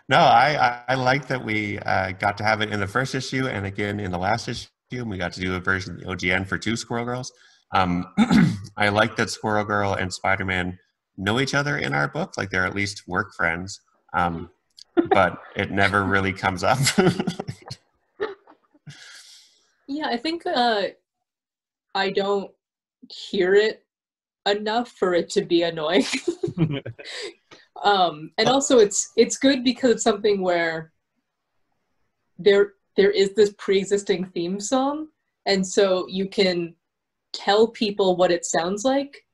No, I like that we got to have it in the first issue and again in the last issue, and we got to do a version of the OGN for 2 Squirrel Girls. I like that Squirrel Girl and Spider-Man know each other in our book, like they're at least work friends, but it never really comes up.
Yeah, I think I don't hear it enough for it to be annoying. And also it's good because it's something where there is this pre-existing theme song, and so you can tell people what it sounds like,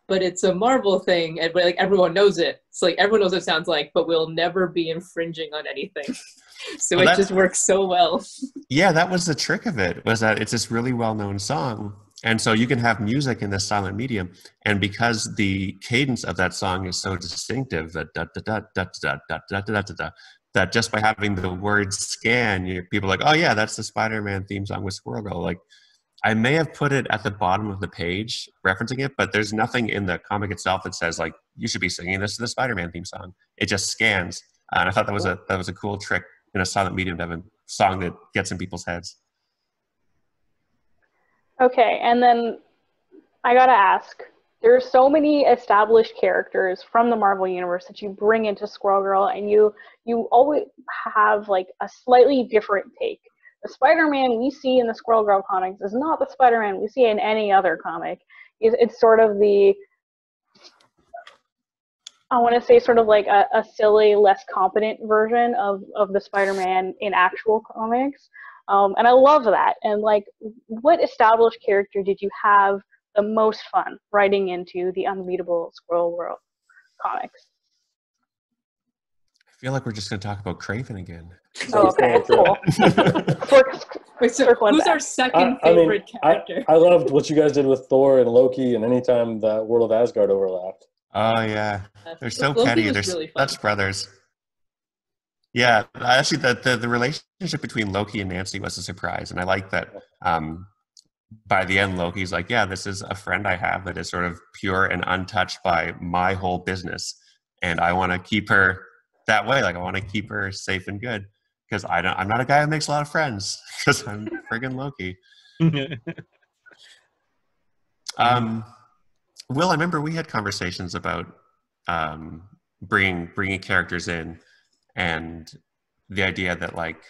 but it's a Marvel thing, and like everyone knows it. It's like everyone knows what it sounds like, but we'll never be infringing on anything. So well, it just works so well.
Yeah, that was the trick of it, was that it's this really well-known song. And so you can have music in this silent medium, and because the cadence of that song is so distinctive, that that just by having the words scan, people are like, oh yeah, that's the Spider-Man theme song with Squirrel Girl. Like, I may have put it at the bottom of the page referencing it, but there's nothing in the comic itself that says like you should be singing this to the Spider-Man theme song. It just scans, and I thought that was a cool trick in a silent medium to have a song that gets in people's heads.
Okay, and then I gotta ask, there are so many established characters from the Marvel Universe that you bring into Squirrel Girl, and you always have like a slightly different take. The Spider-Man we see in the Squirrel Girl comics is not the Spider-Man we see in any other comic. It's sort of I want to say sort of like a silly, less competent version of the Spider-Man in actual comics. And I love that. And like, what established character did you have the most fun writing into the Unbeatable Squirrel Girl comics?
I feel like we're just going to talk about Craven again.
Oh, okay, cool.
Wait, so who's our second favorite character?
I loved what you guys did with Thor and Loki, and anytime that World of Asgard overlapped.
Oh yeah, they're so
Loki
petty. They're
really
such brothers. Yeah, actually, the relationship between Loki and Nancy was a surprise, and I like that. By the end, Loki's like, "Yeah, this is a friend I have that is sort of pure and untouched by my whole business, and I want to keep her that way. Like, I want to keep her safe and good because I'm not a guy who makes a lot of friends because I'm friggin' Loki." Will, I remember we had conversations about bringing characters in, and the idea that like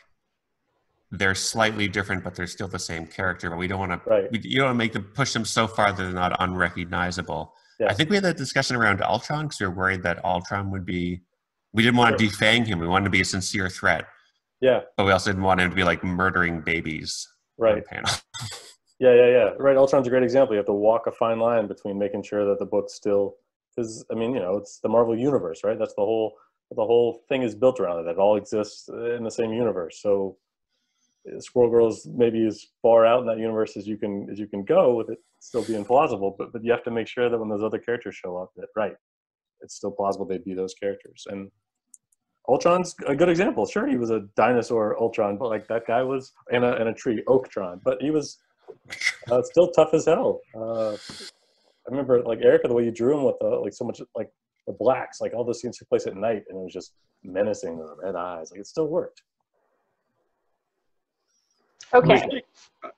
they're slightly different, but they're still the same character. But we don't want to, you don't want to push them so far that they're not unrecognizable. Yes. I think we had that discussion around Ultron because we were worried that Ultron would be. We didn't want to defang him. We wanted to be a sincere threat. Yeah. But we also didn't want him to be like murdering babies. Right. On the panel.
Yeah. Right. Ultron's a great example. You have to walk a fine line between making sure that the book still, because I mean, it's the Marvel universe, right? That's the whole thing is built around it. That it all exists in the same universe. So Squirrel Girl is maybe as far out in that universe as you can go with it still being plausible. But you have to make sure that when those other characters show up, that it's still plausible they'd be those characters. And Ultron's a good example. Sure, he was a dinosaur Ultron, but like that guy was in a tree, Oaktron. But he was still tough as hell. I remember like Erica, the way you drew him with like so much like the blacks, like all those scenes took place at night, and it was just menacing with the red eyes. Like it still worked.
Okay.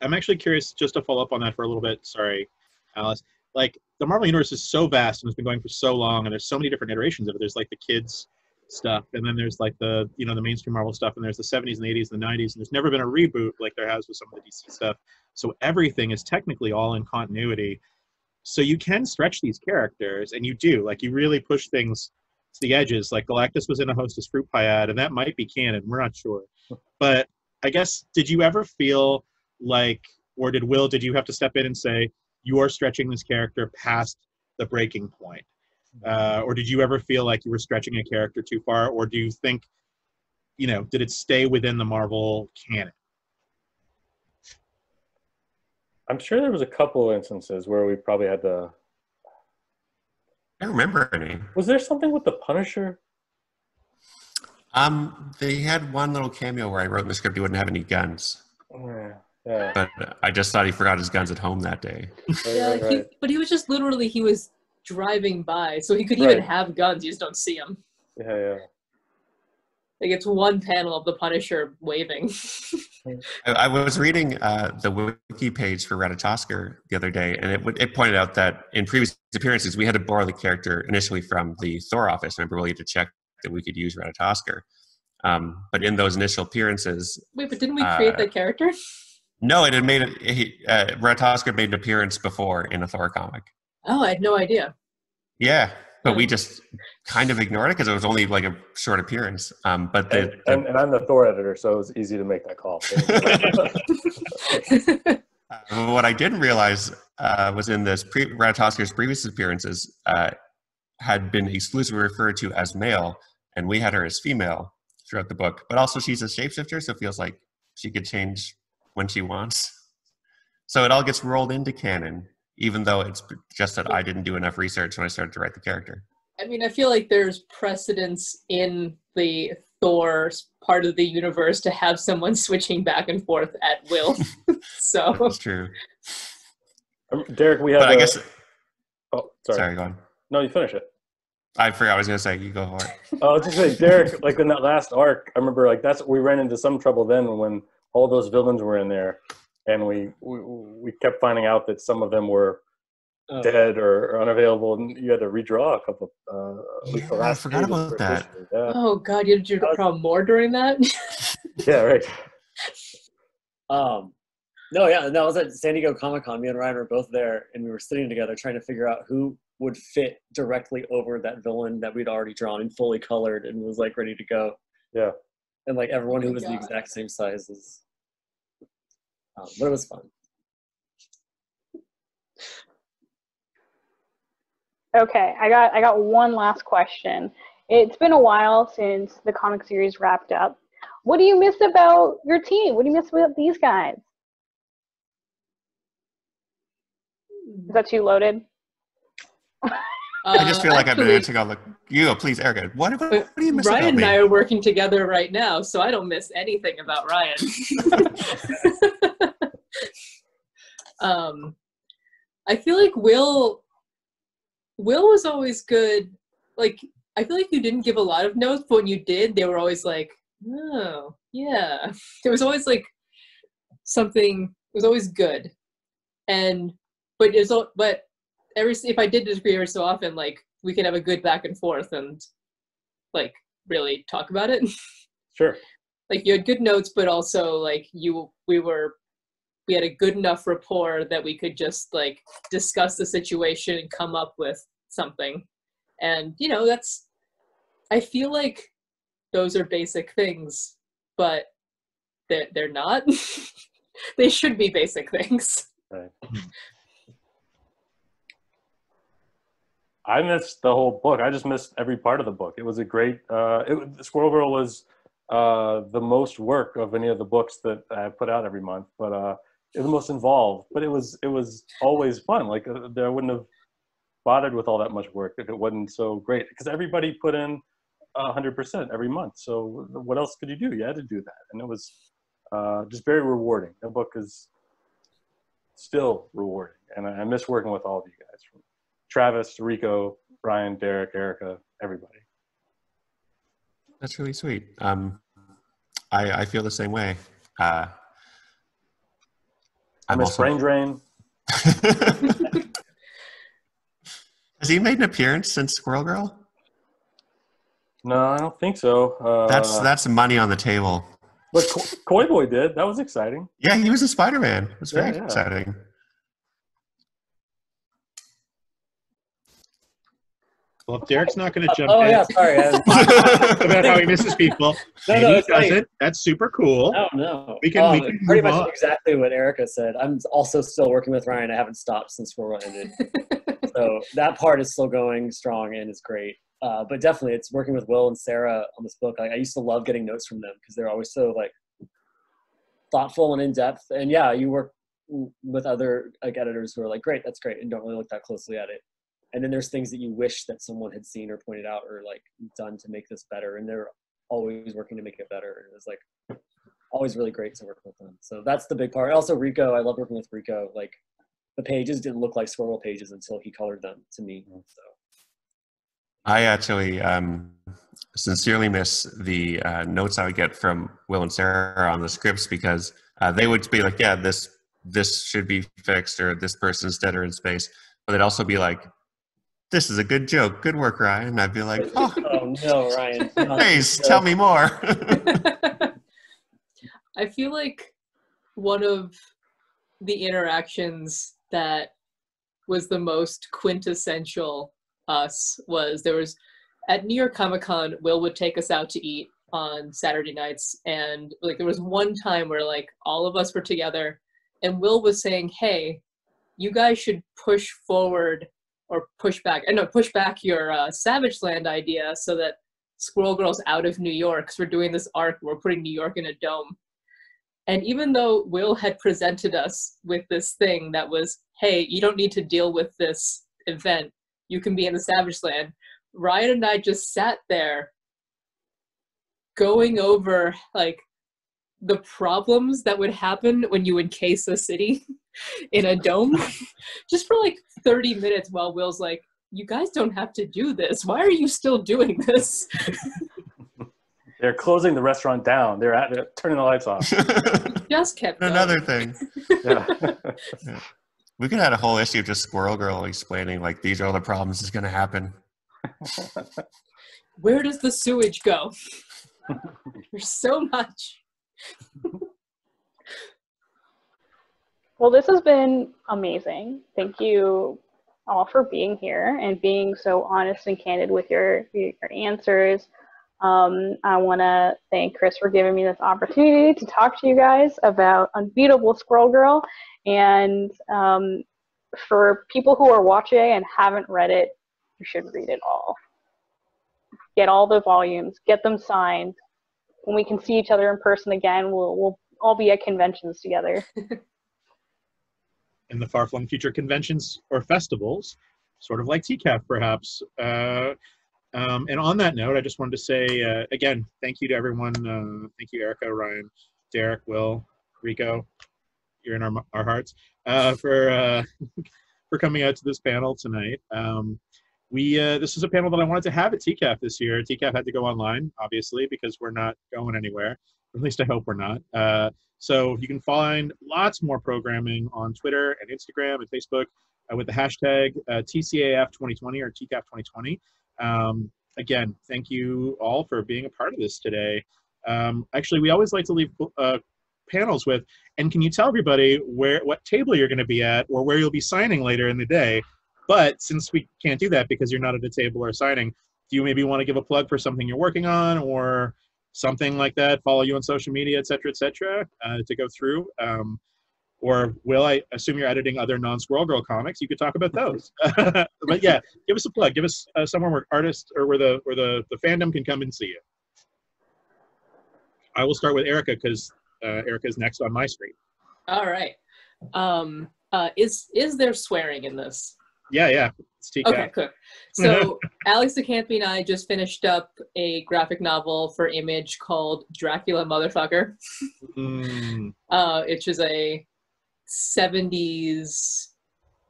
I'm actually curious, just to follow up on that for a little bit. Sorry, Alice. Like the Marvel Universe is so vast and it's been going for so long, and there's so many different iterations of it. There's like the kids stuff, and then there's like the the mainstream Marvel stuff, and there's the 70s and the 80s and the 90s, and there's never been a reboot like there has with some of the DC stuff. So everything is technically all in continuity. So you can stretch these characters, and you do. Like you really push things to the edges. Like Galactus was in a Hostess fruit pie ad, and that might be canon. We're not sure. But I guess, did you ever feel like, or did you have to step in and say, you are stretching this character past the breaking point? Or did you ever feel like you were stretching a character too far? Or do you think, did it stay within the Marvel canon?
I'm sure there was a couple instances where we probably had to...
I don't remember any.
Was there something with the Punisher?
They had one little cameo where I wrote in the script he wouldn't have any guns.
Yeah, Yeah.
But I just thought he forgot his guns at home that day.
Right.
But he was just literally, he was driving by, so he could even have guns, you just don't see them.
Yeah.
Like, it's one panel of the Punisher waving.
I was reading the wiki page for Ratatosker the other day, and it pointed out that in previous appearances, we had to borrow the character initially from the Thor office. Remember, we had to check that we could use Ratatosker. But in those initial appearances...
Wait, but didn't we create that character?
No, it had made Ratatosker made an appearance before in a Thor comic.
Oh, I had no idea.
Yeah, but we just kind of ignored it because it was only like a short appearance. But
and I'm the Thor editor, so it was easy to make that call.
What I didn't realize was in this Ratatosker's previous appearances had been exclusively referred to as male, and we had her as female throughout the book. But also she's a shapeshifter, so it feels like she could change when she wants. So it all gets rolled into canon, even though it's just that I didn't do enough research when I started to write the character.
I mean, I feel like there's precedence in the Thor part of the universe to have someone switching back and forth at will. So
that's true.
Derek, we have.
But I guess.
Oh, sorry.
Sorry, go on.
No, you finish it.
I forgot I was going to say. You go for it.
I was just saying, Derek, like in that last arc, I remember like we ran into some trouble then when all those villains were in there, and we kept finding out that some of them were dead or unavailable, and you had to redraw a couple.
I forgot about that.
Yeah.
Oh God, you had to draw more during that.
Yeah, right.
I was at San Diego Comic-Con. Me and Ryan were both there, and we were sitting together trying to figure out who would fit directly over that villain that we'd already drawn and fully colored and was like ready to go.
Yeah.
And like everyone who was the exact same size as. But it was fun.
Okay, I got one last question. It's been a while since the comic series wrapped up. What do you miss about your team? What do you miss about these guys? Is that too loaded?
I just feel like I've been answering all the... Please, Erica. What do you miss
Ryan
about me?
and I are working together right now, so I don't miss anything about Ryan. I feel like Will was always good. Like, I feel like you didn't give a lot of notes, but when you did, they were always like, oh, yeah. It was always like something, it was always good. But if I did disagree every so often, like, we could have a good back and forth and, like, really talk about it.
Sure.
Like, you had good notes, but also, like, we had a good enough rapport that we could just, like, discuss the situation and come up with something. And, I feel like those are basic things, but they're not. They should be basic things.
Right. I missed the whole book. I just missed every part of the book. It was a great. Squirrel Girl was the most work of any of the books that I put out every month, but it was the most involved. But it was always fun. Like I wouldn't have bothered with all that much work if it wasn't so great. Because everybody put in 100% every month. So what else could you do? You had to do that, and it was just very rewarding. The book is still rewarding, and I miss working with all of you guys. From Travis, Rico, Ryan, Derek, Erica, everybody.
That's really sweet. I feel the same way.
I miss Brain Drain.
Has he made an appearance since Squirrel Girl?
No, I don't think so.
That's money on the table.
But Koi Boy did. That was exciting.
Yeah, he was a Spider-Man. It was very exciting.
Well, if Derek's not going to jump
in
about how he misses people, and he doesn't, that's super cool.
No.
We can
pretty
move
much
on.
exactly what Erica said. I'm also still working with Ryan. I haven't stopped since Squirrel ended. So that part is still going strong and it's great. But definitely, it's working with Will and Sarah on this book. Like, I used to love getting notes from them because they're always so like thoughtful and in depth. And yeah, you work with other like editors who are like, great, that's great, and don't really look that closely at it. And then there's things that you wish that someone had seen or pointed out or like done to make this better, and they're always working to make it better. And it's like, always really great to work with them. So that's the big part. Also Rico, I love working with Rico. Like the pages didn't look like Squirrel pages until he colored them to me. So
I actually sincerely miss the notes I would get from Will and Sarah on the scripts, because they would be like, yeah, this should be fixed, or this person's dead or in space. But they'd also be like, this is a good joke. Good work, Ryan. And I'd be like, oh,
oh no, Ryan.
please tell me more.
I feel like one of the interactions that was the most quintessential us was at New York Comic Con, Will would take us out to eat on Saturday nights, and like there was one time where like all of us were together and Will was saying, hey, you guys should push forward or push back your Savage Land idea so that Squirrel Girl's out of New York, because we're doing this arc, we're putting New York in a dome. And even though Will had presented us with this thing that was, hey, you don't need to deal with this event, you can be in the Savage Land, Ryan and I just sat there going over like the problems that would happen when you encase a city in a dome just for like 30 minutes while Will's like, you guys don't have to do this. Why are you still doing this?
They're closing the restaurant down. They're turning the lights off.
Just kept going.
Another thing.
Yeah.
Yeah. We could have had a whole issue of just Squirrel Girl explaining, like, these are all the problems that's going to happen.
Where does the sewage go? There's so much.
Well, this has been amazing. Thank you all for being here and being so honest and candid with your answers. I want to thank Chris for giving me this opportunity to talk to you guys about Unbeatable Squirrel Girl. And for people who are watching and haven't read it, you should read it all. Get all the volumes, get them signed. When we can see each other in person again, we'll all be at conventions together.
In the far-flung future, conventions or festivals, sort of like TCAF perhaps. And on that note, I just wanted to say, again, thank you to everyone. Thank you, Erica, Ryan, Derek, Will, Rico. You're in our hearts, for coming out to this panel tonight. This is a panel that I wanted to have at TCAF this year. TCAF had to go online, obviously, because we're not going anywhere. At least I hope we're not. So you can find lots more programming on Twitter and Instagram and Facebook with the hashtag TCAF 2020 or TCAF 2020. Again, thank you all for being a part of this today. Actually, we always like to leave panels with, and can you tell everybody what table you're going to be at or where you'll be signing later in the day? But since we can't do that because you're not at a table or signing, do you maybe want to give a plug for something you're working on or something like that? Follow you on social media, et cetera, to go through. Or Will, I assume you're editing other non-Squirrel Girl comics. You could talk about those. But yeah, give us a plug. Give us somewhere where artists or where the fandom can come and see you. I will start with Erica because Erica's next on my screen.
All right. Is there swearing in this?
Yeah. It's TCAF.
Okay, cool. So Alex DeCampi and I just finished up a graphic novel for Image called Dracula Motherfucker. It's just a 70s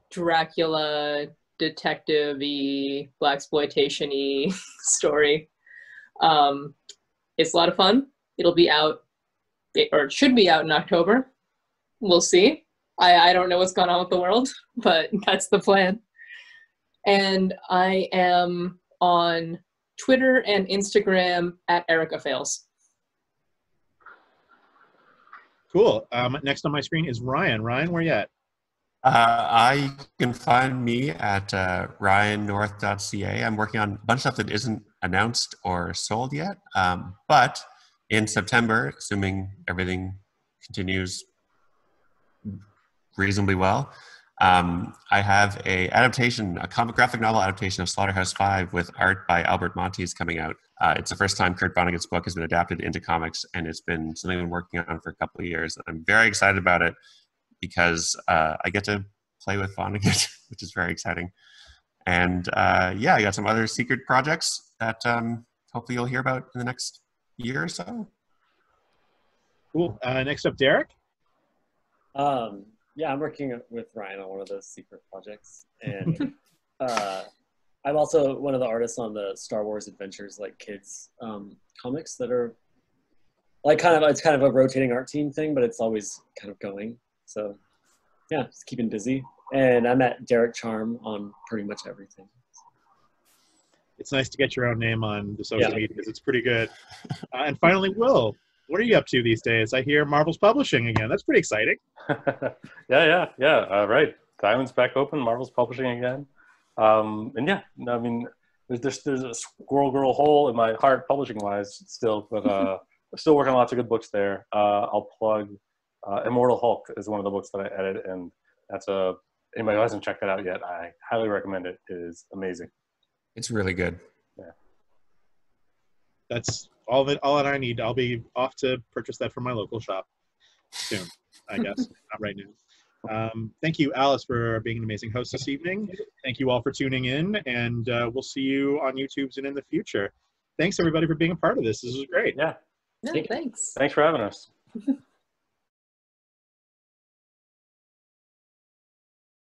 Dracula detective-y, blaxploitation-y story. It's a lot of fun. It'll be out, or it should be out in October. We'll see. I don't know what's going on with the world, but that's the plan. And I am on Twitter and Instagram at Erica Fails.
Cool. Next on my screen is Ryan. Ryan, where you at?
You can find me at ryannorth.ca. I'm working on a bunch of stuff that isn't announced or sold yet. But in September, assuming everything continues reasonably well, I have a comic graphic novel adaptation of Slaughterhouse-5 with art by Albert Montes coming out. It's the first time Kurt Vonnegut's book has been adapted into comics, and it's been something I've been working on for a couple of years. I'm very excited about it because I get to play with Vonnegut, which is very exciting. And I got some other secret projects that hopefully you'll hear about in the next year or so.
Cool. Next up, Derek.
Yeah, I'm working with Ryan on one of those secret projects, and I'm also one of the artists on the Star Wars Adventures, like kids comics that are like it's kind of a rotating art team thing, but it's always kind of going. So yeah, just keeping busy. And I'm at Derek Charm on pretty much everything.
It's nice to get your own name on the social medias. It's pretty good. And finally, Will, what are you up to these days? I hear Marvel's publishing again. That's pretty exciting.
Yeah. Right. Diamond's back open. Marvel's publishing again. And yeah, I mean, there's a Squirrel Girl hole in my heart publishing-wise still, but I'm still working on lots of good books there. I'll plug Immortal Hulk is one of the books that I edit, and that's anybody who hasn't checked that out yet, I highly recommend it. It is amazing.
It's really good.
Yeah.
That's all that I need. I'll be off to purchase that from my local shop soon, I guess. Not right now. Thank you, Alice, for being an amazing host this evening. Thank you all for tuning in, and we'll see you on YouTube and in the future. Thanks, everybody, for being a part of this. This was great.
Yeah.
No, thanks.
Thanks for having us.